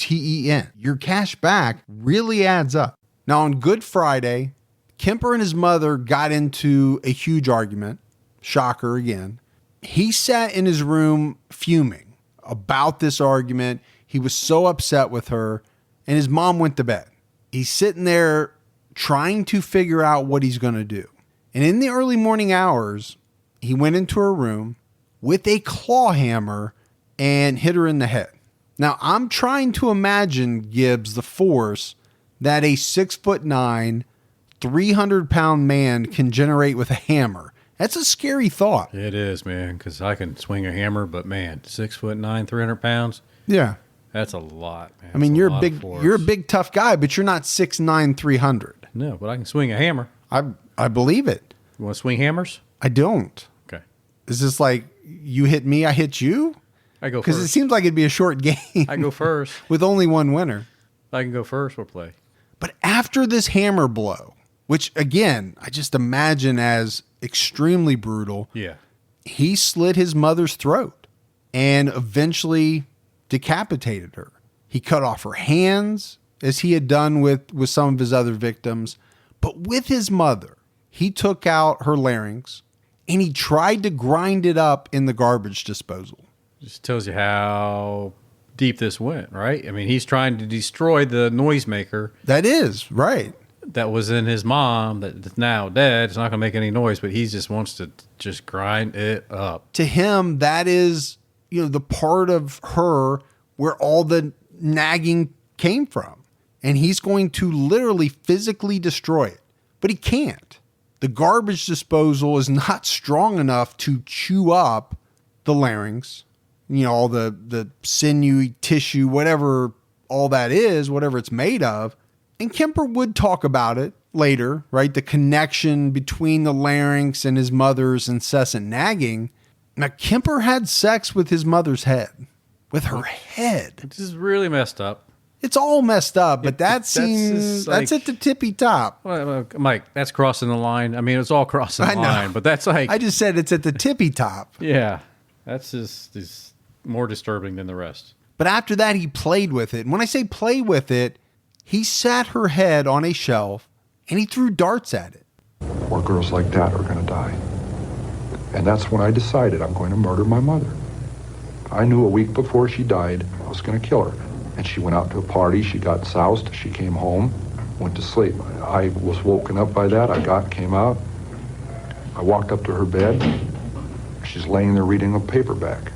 Your cash back really adds up. Now, on Good Friday, Kemper and his mother got into a huge argument. Shocker again. He sat in his room fuming about this argument. He was so upset with her, and his mom went to bed. He's sitting there trying to figure out what he's going to do. And in the early morning hours, he went into her room with a claw hammer and hit her in the head. Now, I'm trying to imagine, Gibbs, the force that a 6'9", 300-pound man can generate with a hammer. That's a scary thought. It is, man, because I can swing a hammer, but man, 6'9", 300 pounds. Yeah. That's a lot, man. I mean, you're a big tough guy, but you're not 6'9", 300. No, but I can swing a hammer. I believe it. You want to swing hammers? I don't. Okay. Is this like you hit me, I hit you? I go first. Because it seems like it'd be a short game. I go first. With only one winner. If I can go first, we'll play. But after this hammer blow, which again, I just imagine as extremely brutal. Yeah. He slit his mother's throat and eventually decapitated her. He cut off her hands, as he had done with some of his other victims. But with his mother, he took out her larynx and he tried to grind it up in the garbage disposal. Just tells you how deep this went, right? I mean, he's trying to destroy the noisemaker. That is, right. That was in his mom that's now dead. It's not going to make any noise, but he just wants to just grind it up. To him, that is, the part of her where all the nagging came from. And he's going to literally physically destroy it. But he can't. The garbage disposal is not strong enough to chew up the larynx, all the sinewy tissue, whatever all that is, whatever it's made of. And Kemper would talk about it later, right? The connection between the larynx and his mother's incessant nagging. Now, Kemper had sex with his mother's head. With her head. This is really messed up. It's all messed up, but that's at the tippy top. Well, Mike, that's crossing the line. I mean, it's all crossing the line, but that's like... I just said it's at the tippy top. Yeah, that's just more disturbing than the rest. But after that, he played with it. And when I say play with it, he sat her head on a shelf and he threw darts at it. More girls like that are going to die. And that's when I decided I'm going to murder my mother. I knew a week before she died I was going to kill her. And she went out to a party, she got soused, she came home, went to sleep. I was woken up by that, came out. I walked up to her bed. She's laying there reading a paperback.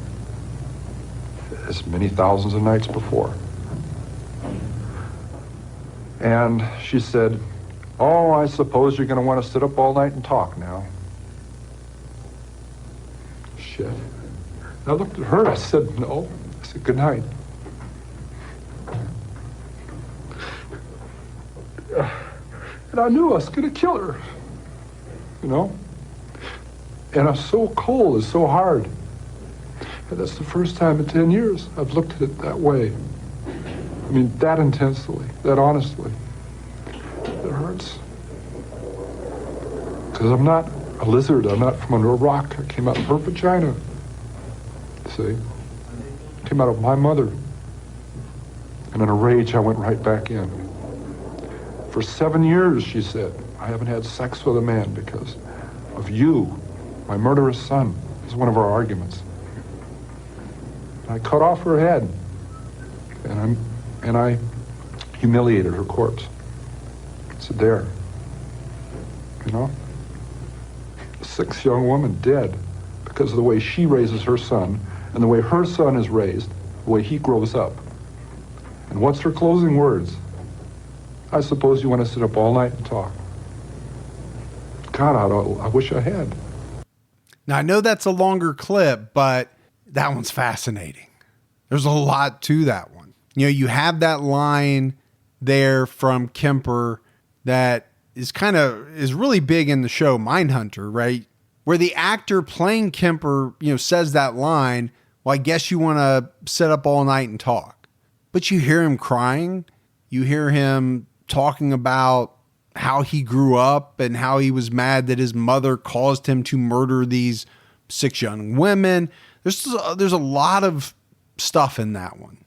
As many thousands of nights before. And she said, "Oh, I suppose you're going to want to sit up all night and talk now." Shit. I looked at her, I said, "No." I said, "Good night." And I knew I was going to kill her, And I'm so cold, it's so hard. And that's the first time in 10 years I've looked at it that way. I mean, that intensely, that honestly. It hurts. Because I'm not a lizard, I'm not from under a rock. I came out of her vagina. See? I came out of my mother. And in a rage, I went right back in. For 7 years, she said, I haven't had sex with a man because of you, my murderous son. was one of our arguments. I cut off her head, and I humiliated her corpse. It's there, you know? A 6 young woman dead because of the way she raises her son and the way her son is raised, the way he grows up. And what's her closing words? I suppose you want to sit up all night and talk. God, I wish I had. Now, I know that's a longer clip, but that one's fascinating. There's a lot to that one. You know, you have that line there from Kemper that is really big in the show Mindhunter, right? Where the actor playing Kemper, says that line, well, I guess you want to sit up all night and talk. But you hear him crying. You hear him talking about how he grew up and how he was mad that his mother caused him to murder these 6 young women. There's a lot of stuff in that one.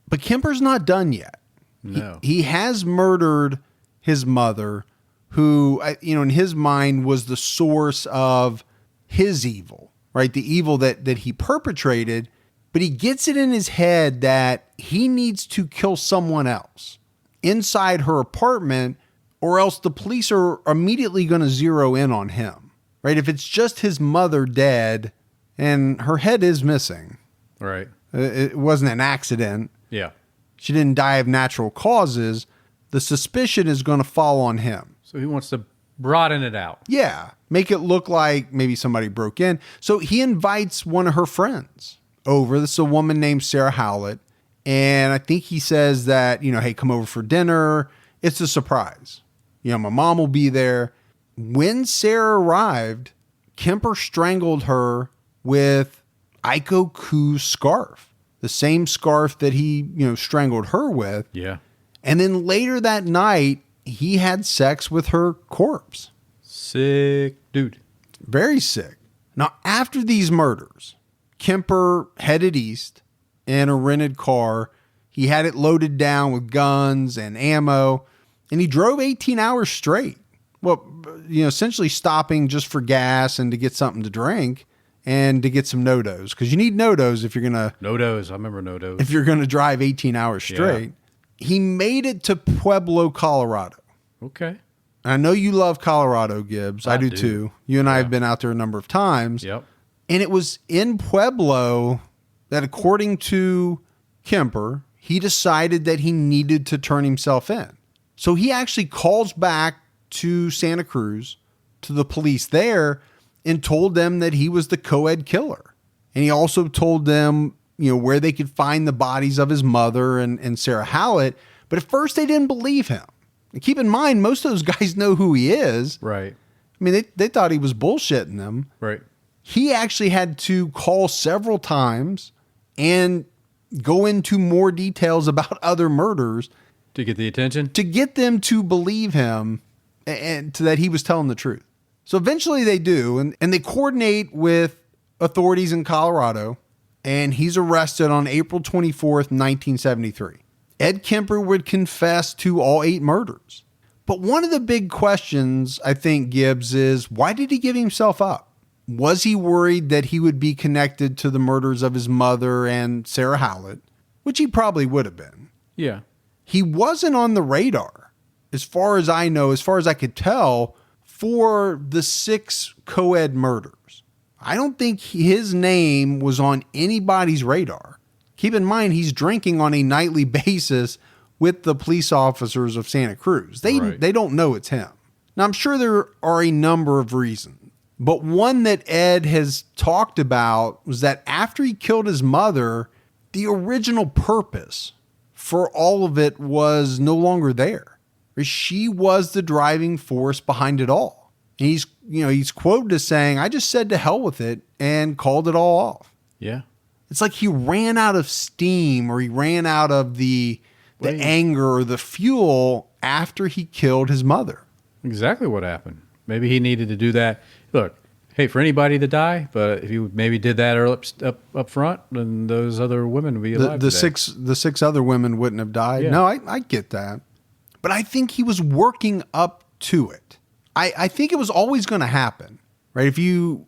But Kemper's not done yet. No. He has murdered his mother, who, in his mind was the source of his evil, right? The evil that he perpetrated, but he gets it in his head that he needs to kill someone else inside her apartment, or else the police are immediately going to zero in on him, right? If it's just his mother dead and her head is missing, right? It wasn't an accident. Yeah. She didn't die of natural causes. The suspicion is going to fall on him. So he wants to broaden it out. Yeah. Make it look like maybe somebody broke in. So he invites one of her friends over. This is a woman named Sarah Howlett. And I think he says that, hey, come over for dinner. It's a surprise. My mom will be there. When Sarah arrived, Kemper strangled her with Aiko Ku's scarf. The same scarf that he, strangled her with. Yeah. And then later that night, he had sex with her corpse. Sick dude. Very sick. Now, after these murders, Kemper headed east in a rented car. He had it loaded down with guns and ammo, and he drove 18 hours straight. Well, essentially stopping just for gas and to get something to drink and to get some no-dos, because you need no-dos if you're going to... No-dos. I remember no-dos. If you're going to drive 18 hours straight. Yeah. He made it to Pueblo, Colorado. Okay. I know you love Colorado, Gibbs. I do too. You and I have been out there a number of times. Yep. And it was in Pueblo that, according to Kemper, he decided that he needed to turn himself in. So he actually calls back to Santa Cruz, to the police there, and told them that he was the co-ed killer. And he also told them, where they could find the bodies of his mother and Sarah Howlett. But at first they didn't believe him. And keep in mind, most of those guys know who he is. Right. I mean, they thought he was bullshitting them. Right. He actually had to call several times and go into more details about other murders. To get the attention? To get them to believe him and that he was telling the truth. So eventually they do, and they coordinate with authorities in Colorado, and he's arrested on April 24th, 1973. Ed Kemper would confess to all 8 murders. But one of the big questions, I think, Gibbs, is why did he give himself up? Was he worried that he would be connected to the murders of his mother and Sarah Howlett, which he probably would have been? Yeah. He wasn't on the radar, as far as I know, as far as I could tell, for the 6 co-ed murders. I don't think his name was on anybody's radar. Keep in mind, he's drinking on a nightly basis with the police officers of Santa Cruz. They don't know it's him. Now, I'm sure there are a number of reasons, but one that Ed has talked about was that after he killed his mother, the original purpose for all of it was no longer there. She was the driving force behind it all. And he's quoted as saying, "I just said to hell with it and called it all off." Yeah. It's like he ran out of steam, or he ran out of the anger or the fuel after he killed his mother. Exactly what happened. Maybe he needed to do that. Look, hey, for anybody to die, but if you maybe did that up front, then those other women would be alive the today. the 6 other women wouldn't have died. Yeah. No, I get that. But I think he was working up to it. I think it was always going to happen, right? If you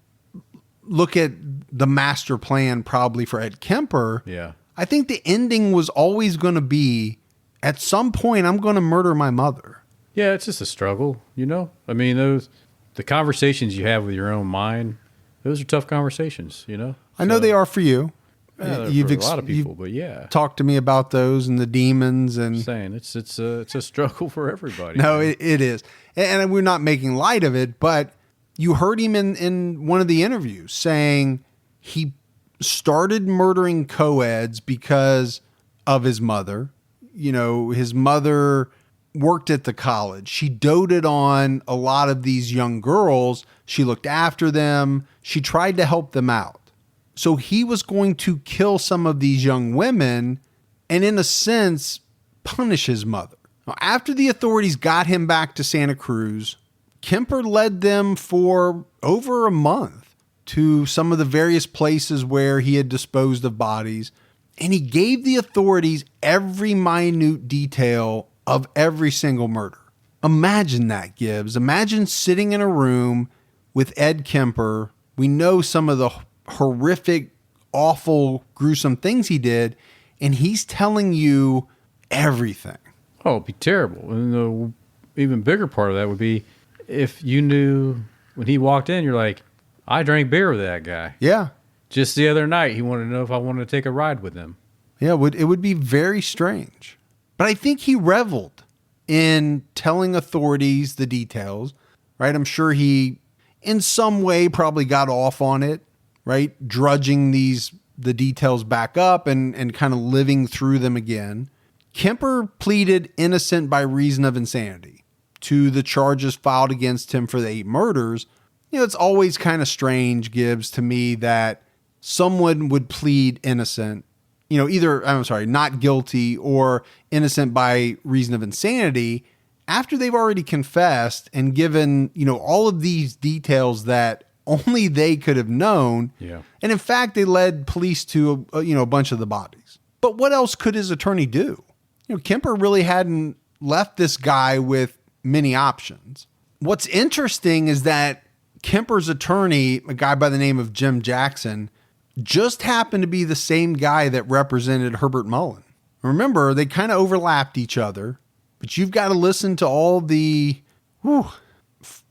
look at the master plan probably for Ed Kemper, Yeah. I think the ending was always going to be, at some point, I'm going to murder my mother. Yeah, it's just a struggle, you know? I mean, the conversations you have with your own mind, those are tough conversations, you know? I know they are for you. Yeah, for a lot of people, but yeah. Talked to me about those and the demons and I'm saying it's a struggle for everybody. no, it is. And we're not making light of it, but you heard him in one of the interviews saying he started murdering co-eds because of his mother. You know, his mother worked at the college. She doted on a lot of these young girls. She looked after them. She tried to help them out. So he was going to kill some of these young women and, in a sense, punish his mother. Now, after the authorities got him back to Santa Cruz, Kemper led them for over a month to some of the various places where he had disposed of bodies, and he gave the authorities every minute detail of every single murder. Imagine that, Gibbs. Imagine sitting in a room with Ed Kemper. We know some of the horrific, awful, gruesome things he did, and he's telling you everything. Oh, it'd be terrible. And the even bigger part of that would be if you knew when he walked in, you're like, I drank beer with that guy. Yeah. Just the other night, he wanted to know if I wanted to take a ride with him. Yeah, it would be very strange. But I think he reveled in telling authorities the details, right? I'm sure he, in some way, probably got off on it, right? Drudging the details back up and kind of living through them again. Kemper pleaded innocent by reason of insanity to the charges filed against him for the 8 murders. You know, it's always kind of strange, Gibbs, to me that someone would plead innocent, you know, either, not guilty or innocent by reason of insanity after they've already confessed and given, you know, all of these details that only they could have known. Yeah. And in fact, they led police to, a bunch of the bodies. But what else could his attorney do? You know, Kemper really hadn't left this guy with many options. What's interesting is that Kemper's attorney, a guy by the name of Jim Jackson, just happened to be the same guy that represented Herbert Mullen. Remember, they kind of overlapped each other, but you've got to listen to all the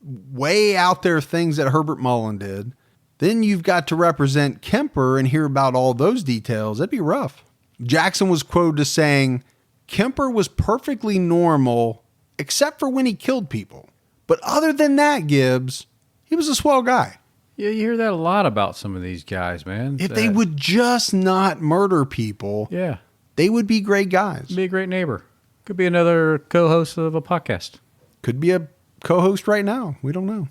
way out there things that Herbert Mullen did. Then you've got to represent Kemper and hear about all those details. That'd be rough. Jackson was quoted as saying, Kemper was perfectly normal except for when he killed people. But other than that, Gibbs, he was a swell guy. Yeah, you hear that a lot about some of these guys, man. If they would just not murder people, yeah, they would be great guys. Be a great neighbor. Could be another co-host of a podcast. Could be a co-host right now. We don't know.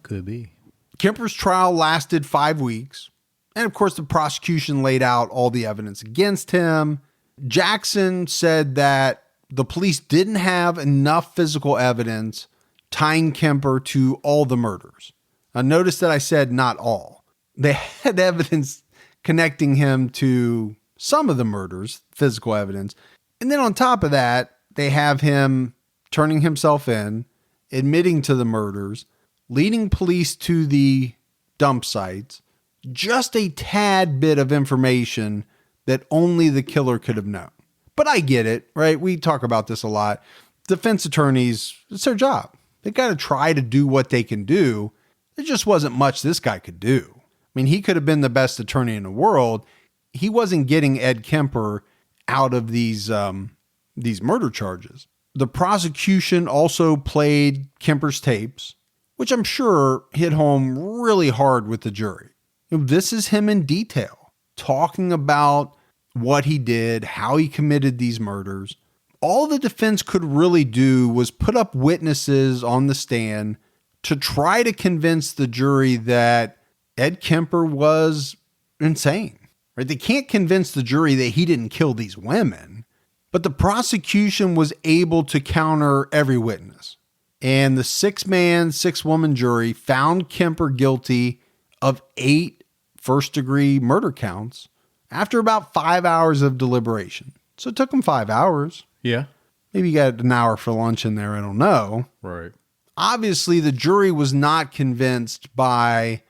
Could be. Kemper's trial lasted 5 weeks. And of course, the prosecution laid out all the evidence against him. Jackson said that the police didn't have enough physical evidence tying Kemper to all the murders. Now, notice that I said not all. They had evidence connecting him to some of the murders, physical evidence. And then on top of that, they have him turning himself in, admitting to the murders, leading police to the dump sites, just a tad bit of information that only the killer could have known. But I get it, right? We talk about this a lot. Defense attorneys, it's their job. They got to try to do what they can do. There just wasn't much this guy could do. I mean, he could have been the best attorney in the world. He wasn't getting Ed Kemper out of these murder charges. The prosecution also played Kemper's tapes, which I'm sure hit home really hard with the jury. This is him in detail, talking about what he did, how he committed these murders. All the defense could really do was put up witnesses on the stand to try to convince the jury that Ed Kemper was insane. Right? They can't convince the jury that he didn't kill these women, but the prosecution was able to counter every witness. And the 6-man, 6-woman jury found Kemper guilty of 8 first-degree murder counts after about 5 hours of deliberation. So it took them 5 hours. Yeah. Maybe you got an hour for lunch in there. I don't know. Right. Obviously, the jury was not convinced by,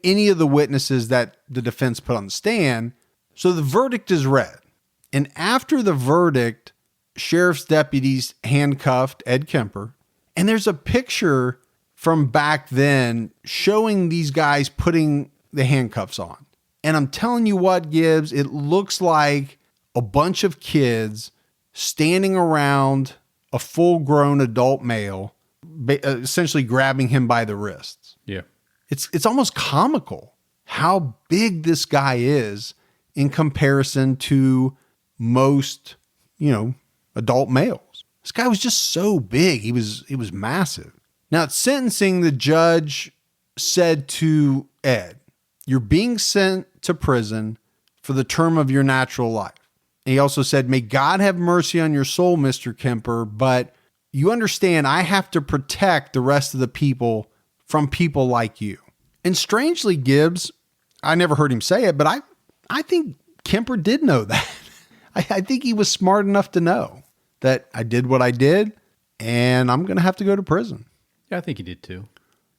any of the witnesses that the defense put on the stand. So the verdict is read. And after the verdict, sheriff's deputies handcuffed Ed Kemper. And there's a picture from back then showing these guys putting the handcuffs on. And I'm telling you what, Gibbs, it looks like a bunch of kids standing around a full-grown adult male, essentially grabbing him by the wrists. Yeah. It's almost comical how big this guy is in comparison to most, adult males. This guy was just so big. He was massive. Now, at sentencing, the judge said to Ed, "You're being sent to prison for the term of your natural life." And he also said, "May God have mercy on your soul, Mr. Kemper, but you understand I have to protect the rest of the people from people like you." And strangely, Gibbs, I never heard him say it, but I think Kemper did know that. I think he was smart enough to know that I did what I did and I'm going to have to go to prison. Yeah, I think he did too.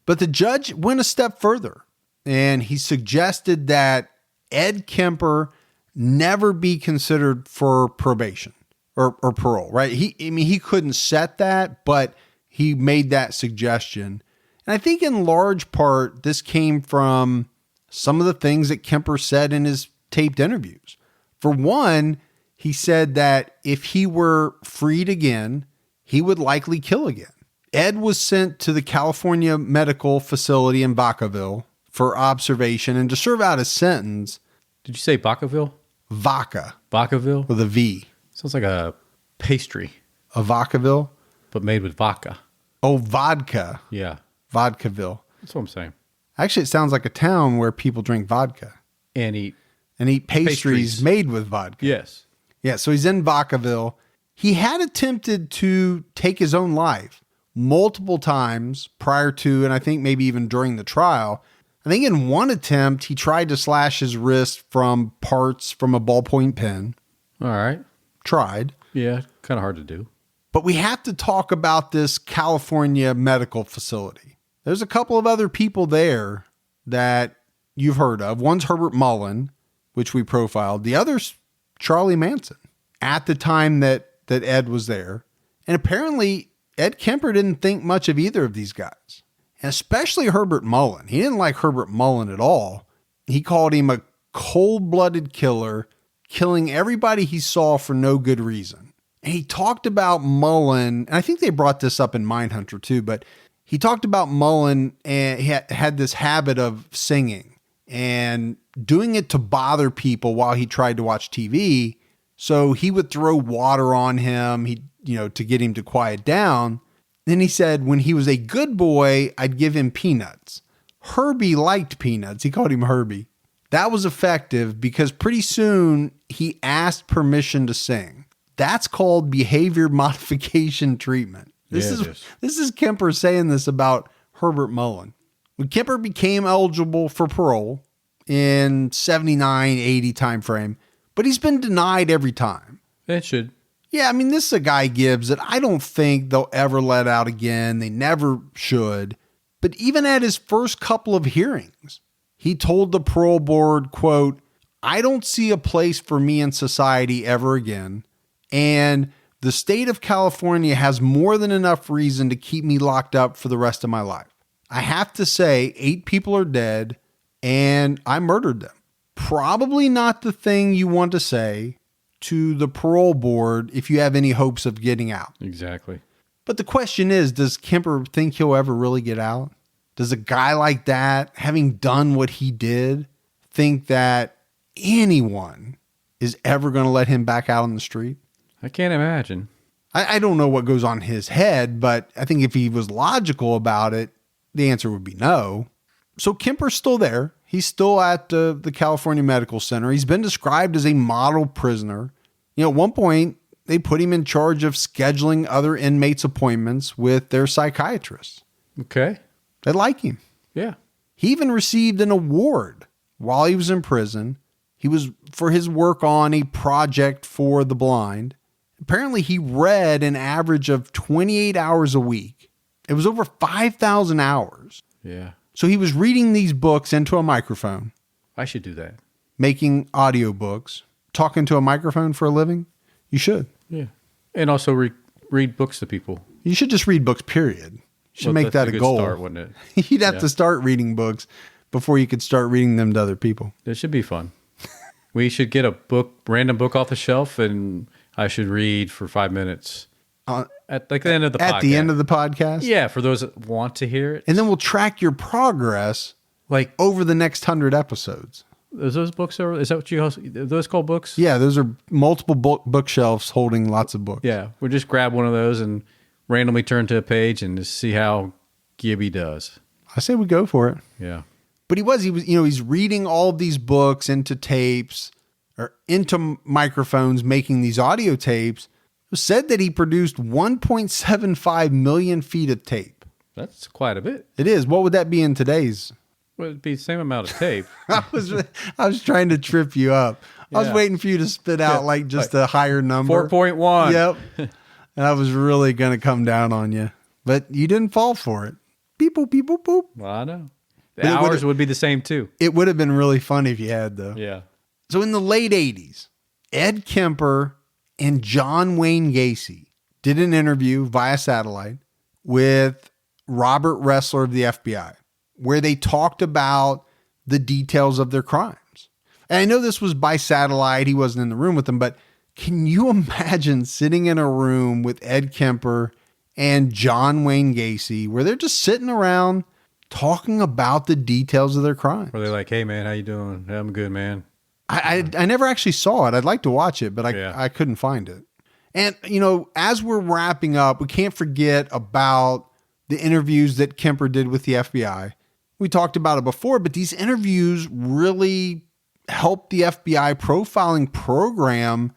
But the judge went a step further and he suggested that Ed Kemper never be considered for probation or parole, right? He couldn't set that, but he made that suggestion. And I think in large part, this came from some of the things that Kemper said in his taped interviews. For one, he said that if he were freed again, he would likely kill again. Ed was sent to the California Medical Facility in Vacaville for observation and to serve out his sentence. Did you say Vacaville? Vaca. Vacaville? With a V. Sounds like a pastry. A Vacaville? But made with vodka. Oh, vodka. Yeah. Vodkaville. That's what I'm saying. Actually, it sounds like a town where people drink vodka. And eat pastries made with vodka. Yes. Yeah, so he's in Vacaville. He had attempted to take his own life multiple times prior to, and I think maybe even during the trial. I think in one attempt, he tried to slash his wrist from parts from a ballpoint pen. All right. Tried. Yeah, kind of hard to do. But we have to talk about this California medical facility. There's a couple of other people there that you've heard of. One's Herbert Mullen, which we profiled. The other's Charlie Manson at the time that Ed was there. And apparently Ed Kemper didn't think much of either of these guys, and especially Herbert Mullen. He didn't like Herbert Mullen at all. He called him a cold-blooded killer, killing everybody he saw for no good reason. And he talked about Mullen, and I think they brought this up in Mindhunter too, but he talked about Mullen and he had this habit of singing and doing it to bother people while he tried to watch TV. So he would throw water on him, to get him to quiet down. Then he said, when he was a good boy, I'd give him peanuts. Herbie liked peanuts. He called him Herbie. That was effective because pretty soon he asked permission to sing. That's called behavior modification treatment. This is Kemper saying this about Herbert Mullen. When Kemper became eligible for parole in 79, 80 timeframe, but he's been denied every time. It should. Yeah, I mean, this is a guy, Gibbs, that I don't think they'll ever let out again. They never should. But even at his first couple of hearings, he told the parole board, quote, "I don't see a place for me in society ever again. And the state of California has more than enough reason to keep me locked up for the rest of my life. I have to say 8 people are dead and I murdered them." Probably not the thing you want to say to the parole board if you have any hopes of getting out. Exactly. But the question is, does Kemper think he'll ever really get out? Does a guy like that, having done what he did, think that anyone is ever going to let him back out on the street? I can't imagine. I don't know what goes on in his head, but I think if he was logical about it, the answer would be no. So Kemper's still there. He's still at the California Medical Center. He's been described as a model prisoner. At one point, they put him in charge of scheduling other inmates' appointments with their psychiatrists. Okay. They like him. Yeah. He even received an award while he was in prison. He was for his work on a project for the blind. Apparently, he read an average of 28 hours a week. It was over 5,000 hours. Yeah. So he was reading these books into a microphone, I should do that. making audiobooks, talking to a microphone for a living. You should. Yeah. And also read books to people. You should just read books, period. You should Well, make that's that a good goal. start, wouldn't it? You'd have to start reading books before you could start reading them to other people. It should be fun. We should get a random book off the shelf, and I should read for 5 minutes at the end of the podcast. At the end of the podcast? Yeah, for those that want to hear it. And then we'll track your progress Like, over the next 100 episodes. is those books over? Is that what are those called books? Yeah, those are multiple bookshelves holding lots of books. Yeah, we'll just grab one of those and randomly turn to a page and just see how Gibby does. I say we go for it. Yeah. But he was, he's reading all of these books into tapes or into microphones, making these audio tapes. It was said that he produced 1.75 million feet of tape. That's quite a bit. It is. What would that be in today's? Well, it'd be the same amount of tape. I was trying to trip you up. I was Yeah. waiting for you to spit out like just a higher number. 4.1. Yep. And I was really going to come down on you, but you didn't fall for it. Beep, boop, beep, boop, boop. Well, I know. But it The hours would've- would be the same too. It would have been really fun if you had, though. Yeah. So in the late 80s, Ed Kemper and John Wayne Gacy did an interview via satellite with Robert Ressler of the FBI, where they talked about the details of their crimes. And I know this was by satellite. He wasn't in the room with them, but can you imagine sitting in a room with Ed Kemper and John Wayne Gacy, where they're just sitting around talking about the details of their crimes? Where they're like, "Hey man, how you doing? I'm good, man." I never actually saw it. I'd like to watch it, but Yeah. I couldn't find it. And, as we're wrapping up, we can't forget about the interviews that Kemper did with the FBI. We talked about it before, but these interviews really helped the FBI profiling program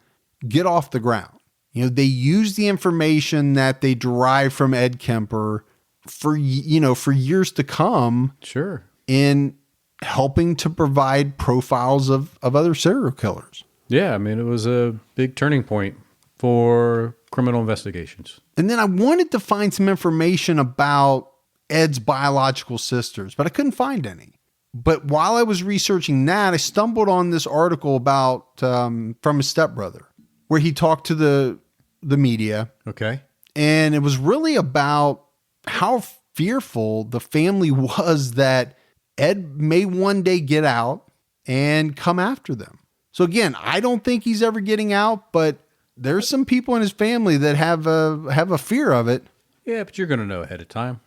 get off the ground. They use the information that they derive from Ed Kemper for years to come Sure. in helping to provide profiles of other serial killers. Yeah, I mean, it was a big turning point for criminal investigations. And then I wanted to find some information about Ed's biological sisters, but I couldn't find any. But while I was researching that, I stumbled on this article about from his stepbrother, where he talked to the media, Okay. and it was really about how fearful the family was that Ed may one day get out and come after them. So again, I don't think he's ever getting out, but there's some people in his family that have a fear of it. Yeah, but you're going to know ahead of time.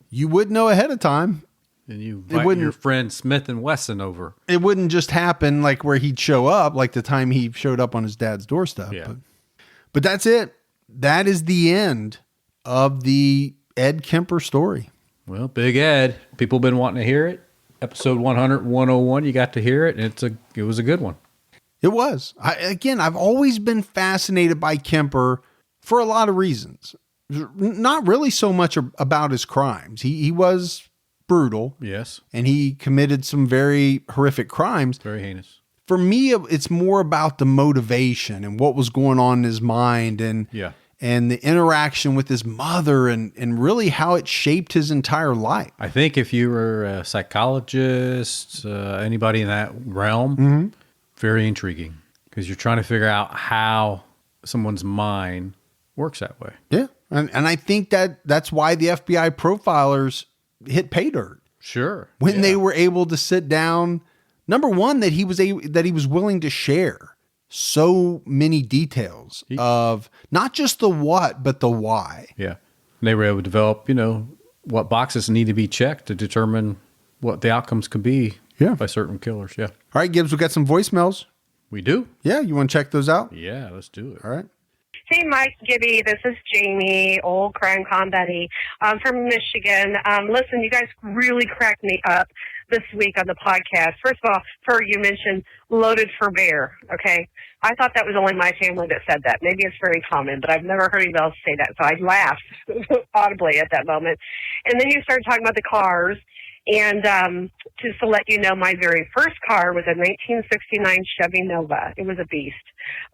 You would know ahead of time. And you invite wouldn't- your friend Smith and Wesson over. It wouldn't just happen like where he'd show up, like the time he showed up on his dad's doorstep. Yeah. But that's it. That is the end of the Ed Kemper story. Well, Big Ed, people have been wanting to hear it. Episode 100, 101, you got to hear it, and it was a good one. It was. I've always been fascinated by Kemper for a lot of reasons. Not really so much about his crimes. He was brutal. Yes. And he committed some very horrific crimes. Very heinous. For me, it's more about the motivation and what was going on in his mind and the interaction with his mother and really how it shaped his entire life. I think if you were a psychologist, anybody in that realm, very intriguing because you're trying to figure out how someone's mind works that way. Yeah. And I think that's why the FBI profilers hit pay dirt. Sure. When they were able to sit down, number one, that he was willing to share so many details of not just the what, but the why. Yeah. And they were able to develop, what boxes need to be checked to determine what the outcomes could be by certain killers. Yeah. All right, Gibbs, we got some voicemails. We do? Yeah. You want to check those out? Yeah, let's do it. All right. Hey, Mike, Gibby, this is Jamie, old crime combatte. I'm from Michigan. Listen, you guys really cracked me up this week on the podcast. First of all, you mentioned loaded for bear, okay? I thought that was only my family that said that. Maybe it's very common, but I've never heard anybody else say that, so I laughed audibly at that moment. And then you started talking about the cars, and just to let you know, my very first car was a 1969 Chevy Nova. It was a beast.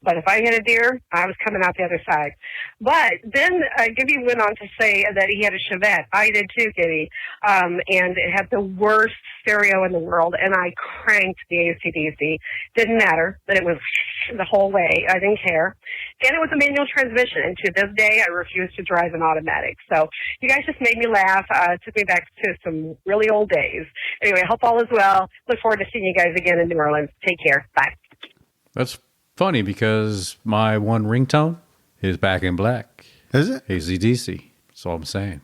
But if I hit a deer, I was coming out the other side. But then Gibby went on to say that he had a Chevette. I did too, Gibby. And it had the worst stereo in the world, and I cranked the AC/DC. Didn't matter, but it was the whole way. I didn't care. And it was a manual transmission, and to this day, I refuse to drive an automatic. So you guys just made me laugh. Took me back to some really old days. Anyway, I hope all is well. Look forward to seeing you guys again in New Orleans. Take care. Bye. That's funny because my one ringtone is Back in Black. Is it? AC/DC. That's all I'm saying.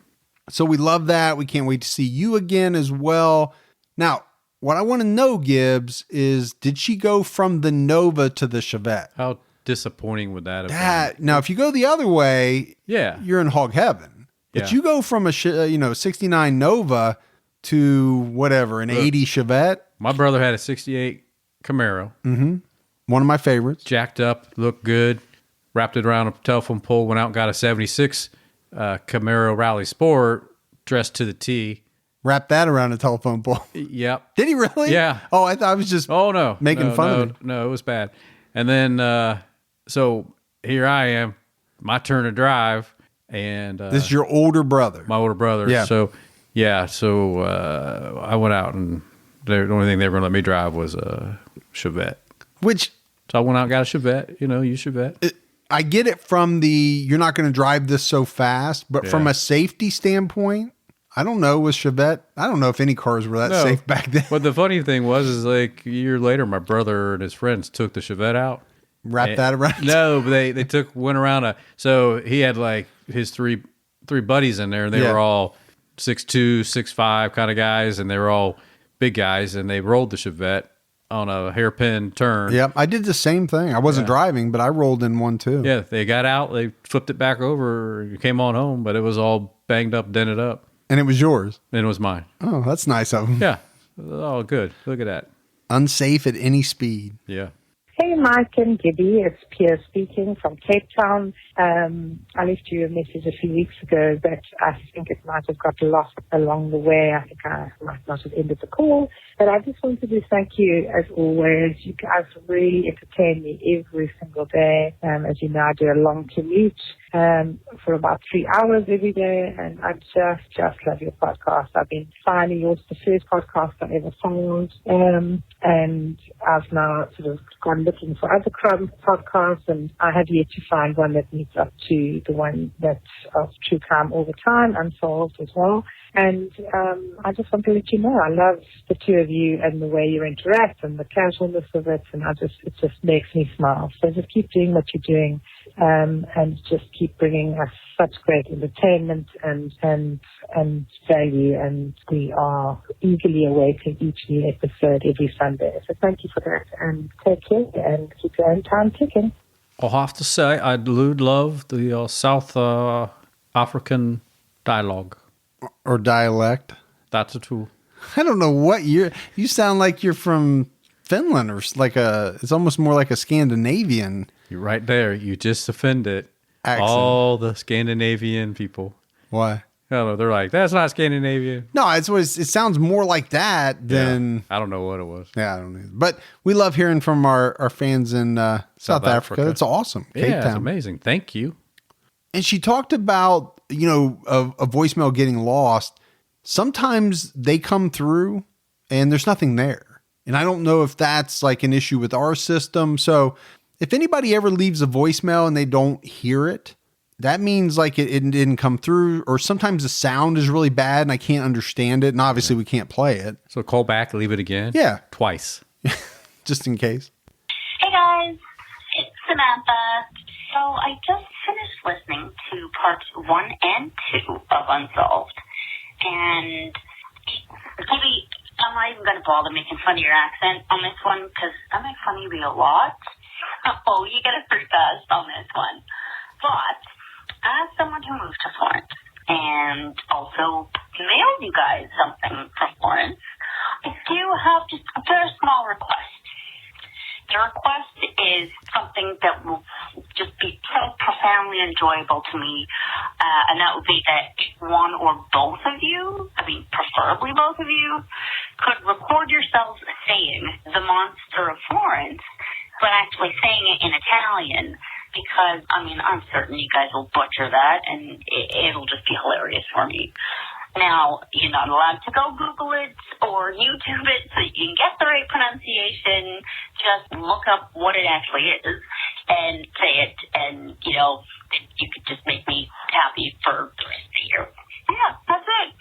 So we love that. We can't wait to see you again as well. Now, what I want to know, Gibbs, is did she go from the Nova to the Chevette? How disappointing would that have been? Now, if you go the other way, Yeah. you're in hog heaven. But Yeah. you go from a 69 Nova to whatever, an 80 Chevette. My brother had a 68 Camaro. One of my favorites. Jacked up, looked good, wrapped it around a telephone pole, went out and got a 76 Camaro Rally Sport, dressed to the T. Wrap that around a telephone pole. Yep. Did he really? Yeah. Oh, I thought I was just making fun of him. No, it was bad. And then, so here I am, my turn to drive. And this is your older brother. My older brother. Yeah. So I went out, and the only thing they were going to let me drive was a Chevette. So I went out and got a Chevette, use Chevette. I get it from you're not going to drive this so fast, but from a safety standpoint, I don't know, with Chevette, I don't know if any cars were that safe back then. But the funny thing was like a year later, my brother and his friends took the Chevette out. Wrap that around? No, but they went around so he had like his three buddies in there, and they were all 6'2", 6'5" kind of guys, and they were all big guys, and they rolled the Chevette on a hairpin turn. Yep, I did the same thing. I wasn't driving, but I rolled in one too. Yeah, they got out, they flipped it back over, came on home, but it was all banged up, dented up. And it was yours? And it was mine. Oh, that's nice of them. Yeah. Oh, good. Look at that. Unsafe at any speed. Yeah. Hey, Mike and Gibby, it's Pierre speaking from Cape Town. I left you a message a few weeks ago, but I think it might have got lost along the way. I think I might not have ended the call. But I just wanted to thank you, as always. You guys really entertain me every single day. As you know, I do a long commute for about 3 hours every day, and I just love your podcast. I've been finding yours the first podcast I ever found, and I've now sort of gone looking for other crime podcasts, and I have yet to find one that meets up to the one that's of True Crime All the Time, Unsolved as well. And I just want to let you know, I love the two of you and the way you interact and the casualness of it, and it just makes me smile. So just keep doing what you're doing, and just keep bringing us such great entertainment and value, and we are eagerly awaiting each new episode every Sunday. So thank you for that, and take care, and keep your own time ticking. I'll have to say, I do love the South African dialogue. Or dialect. That's a tool. I don't know what you sound like you're from Finland, or it's almost more like a Scandinavian. You're right there. You just offended accent. All the Scandinavian people. Why? I don't know. They're like, that's not Scandinavian. No, it sounds more like that than... I don't know what it was. Yeah, I don't know. But we love hearing from our fans in South Africa. It's awesome. Cape Town. It's amazing. Thank you. And she talked about, a voicemail getting lost. Sometimes they come through and there's nothing there. And I don't know if that's like an issue with our system. So if anybody ever leaves a voicemail and they don't hear it, that means like it didn't come through, or sometimes the sound is really bad and I can't understand it. And obviously we can't play it. So call back, leave it again? Yeah. Twice. Just in case. Hey guys, it's Samantha. So I just finished listening to parts 1 and 2 of Unsolved. And maybe I'm not even going to bother making fun of your accent on this one, because I make fun of you a lot. Oh, you get a free pass on this one. But as someone who moved to Florence and also mailed you guys something from Florence, I do have just a very small request. The request is something that will just be so profoundly enjoyable to me, and that would be that one or both of you, preferably both of you, could record yourselves saying "The Monster of Florence" but actually saying it in Italian, because, I mean, I'm certain you guys will butcher that, and it'll just be hilarious for me. Now, you're not allowed to go Google it or YouTube it so you can get the right pronunciation. Just look up what it actually is and say it, and, you know, you could just make me happy for the rest of the year. Yeah, that's it.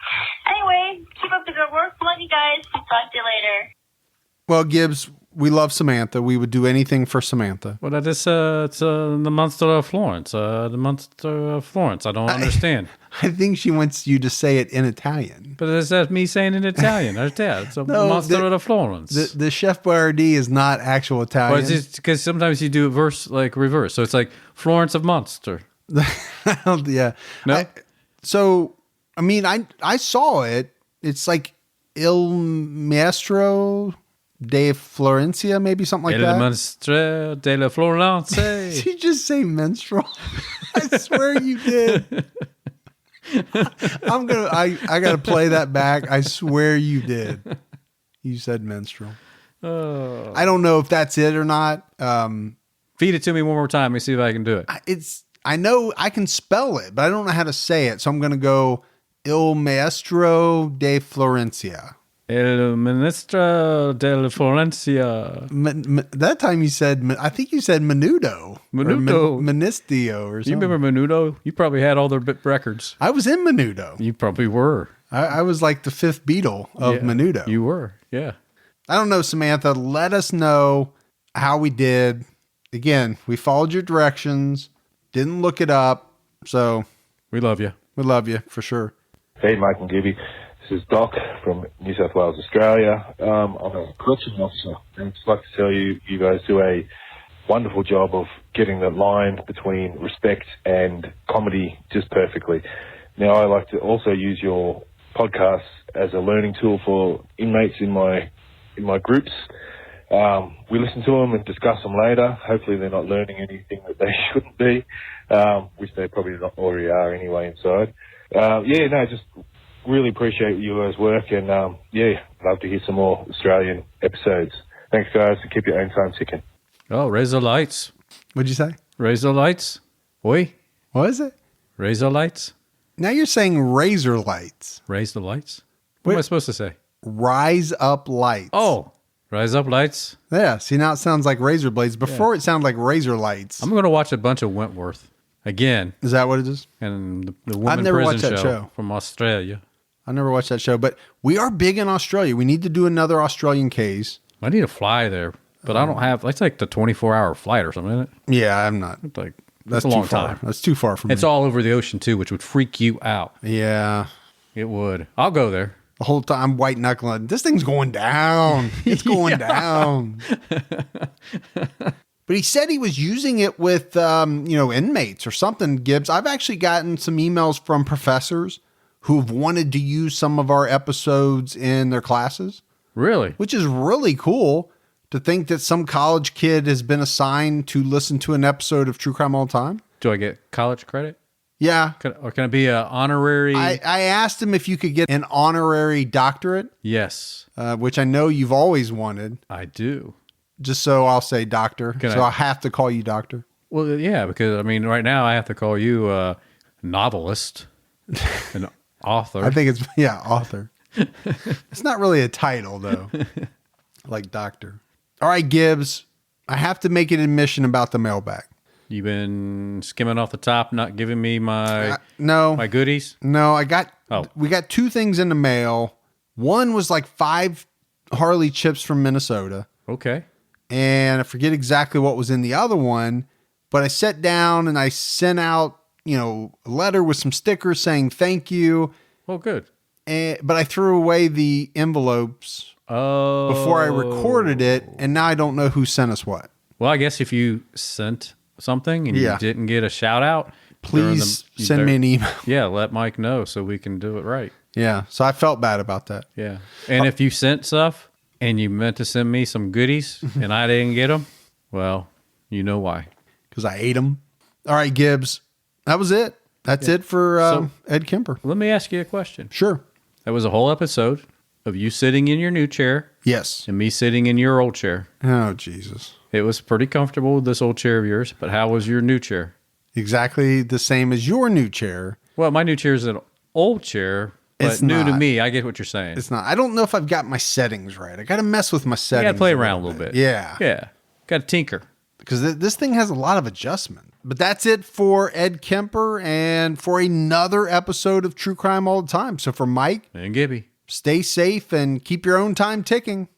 Anyway, keep up the good work. Love you guys. Talk to you later. Well, Gibbs, we love Samantha. We would do anything for Samantha. Well, that is it's the monster of Florence. The monster of Florence. I don't understand. I think she wants you to say it in Italian. But that's me saying in Italian. It's a monster of Florence. The Chef Boyardee is not actual Italian. Well, it's because sometimes you do reverse. So it's like Florence of Monster. Yeah. No? I saw it. It's like Il Maestro de Florencia, maybe something like that. Il Maestro de Florence. Did you just say menstrual? I swear you did. I gotta play that back. I swear you did. You said menstrual. Oh. I don't know if that's it or not. Feed it to me one more time. Let me see if I can do it. I know I can spell it, but I don't know how to say it. So I'm gonna go Il Maestro de Florencia. El Ministro de Florencia. That time you said, I think you said Menudo. Menudo. Ministio or something. You remember Menudo? You probably had all their records. I was in Menudo. You probably were. I was like the fifth Beatle of Menudo. You were, yeah. I don't know, Samantha. Let us know how we did. Again, we followed your directions, didn't look it up. So we love you. We love you for sure. Hey, Mike and Gibby. This is Doc from New South Wales, Australia. I'm a corrections officer, and I'd just like to tell you, you guys do a wonderful job of getting the line between respect and comedy just perfectly. Now, I like to also use your podcasts as a learning tool for inmates in my groups. We listen to them and discuss them later. Hopefully, they're not learning anything that they shouldn't be, which they probably not already are anyway inside. Just really appreciate you guys' work, and love to hear some more Australian episodes. Thanks, guys, and keep your own time ticking. Oh, raise the lights. What'd you say? Raise the lights. Oi. What is it? Raise the lights. Now you're saying razor lights. Raise the lights? What am I supposed to say? Rise up lights. Oh, rise up lights. Yeah. See, now it sounds like razor blades. Before it sounded like razor lights. I'm going to watch a bunch of Wentworth again. Is that what it is? And the woman I've never prison watched that show from Australia. I never watched that show, but we are big in Australia. We need to do another Australian case. I need to fly there, but I don't have. It's like the 24-hour flight or something, isn't it? Yeah, I'm not. That's a long time. That's too far from me. It's all over the ocean too, which would freak you out. Yeah, it would. I'll go there. The whole time I'm white knuckling. This thing's going down. It's going down. But he said he was using it with, inmates or something, Gibbs. I've actually gotten some emails from professors who've wanted to use some of our episodes in their classes. Really? Which is really cool to think that some college kid has been assigned to listen to an episode of True Crime All the Time. Do I get college credit? Yeah. Can I be an honorary? I asked him if you could get an honorary doctorate. Yes. Which I know you've always wanted. I do. Just so I'll say doctor. I have to call you doctor. Well, yeah, because, right now I have to call you a novelist, an author. I think it's, author. It's not really a title, though, like doctor. All right, Gibbs, I have to make an admission about the mailbag. You've been skimming off the top, not giving me my goodies? No, we got two things in the mail. One was like 5 Harley chips from Minnesota. Okay. And I forget exactly what was in the other one, but I sat down and I sent out, a letter with some stickers saying thank you. Oh, good. But I threw away the envelopes before I recorded it, and now I don't know who sent us what. Well, I guess if you sent something and you didn't get a shout out, please send me an email. Yeah, let Mike know so we can do it right. Yeah, so I felt bad about that. Yeah. And if you sent stuff and you meant to send me some goodies and I didn't get them, well, you know why. Because I ate them. All right, Gibbs. That was it. That's it for Ed Kemper. Let me ask you a question. Sure. That was a whole episode of you sitting in your new chair. Yes. And me sitting in your old chair. Oh, Jesus. It was pretty comfortable, this old chair of yours, but how was your new chair? Exactly the same as your new chair. Well, my new chair is an old chair, but It's new to not. me. I get what you're saying. It's not. I don't know if I've got my settings right. I got to mess with my settings. You got to play around a little bit. Yeah. Yeah. Got to tinker. Because this thing has a lot of adjustment. But that's it for Ed Kemper and for another episode of True Crime All the Time. So for Mike And Gibby, stay safe and keep your own time ticking.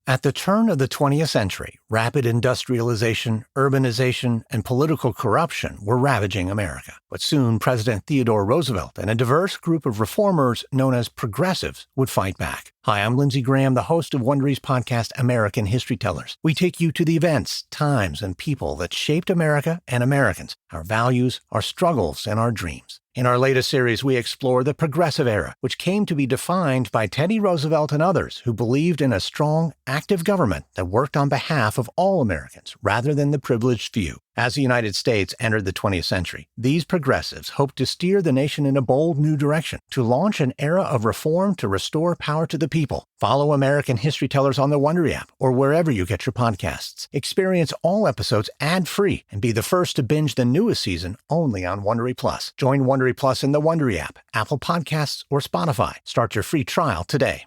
At the turn of the 20th century, rapid industrialization, urbanization, and political corruption were ravaging America. But soon, President Theodore Roosevelt and a diverse group of reformers known as progressives would fight back. Hi, I'm Lindsey Graham, the host of Wondery's podcast, American History Tellers. We take you to the events, times, and people that shaped America and Americans, our values, our struggles, and our dreams. In our latest series, we explore the Progressive Era, which came to be defined by Teddy Roosevelt and others who believed in a strong, active government that worked on behalf of all Americans rather than the privileged few. As the United States entered the 20th century, these progressives hoped to steer the nation in a bold new direction, to launch an era of reform to restore power to the people. Follow American History Tellers on the Wondery app or wherever you get your podcasts. Experience all episodes ad-free and be the first to binge the newest season only on Wondery Plus. Join Wondery Plus in the Wondery app, Apple Podcasts, or Spotify. Start your free trial today.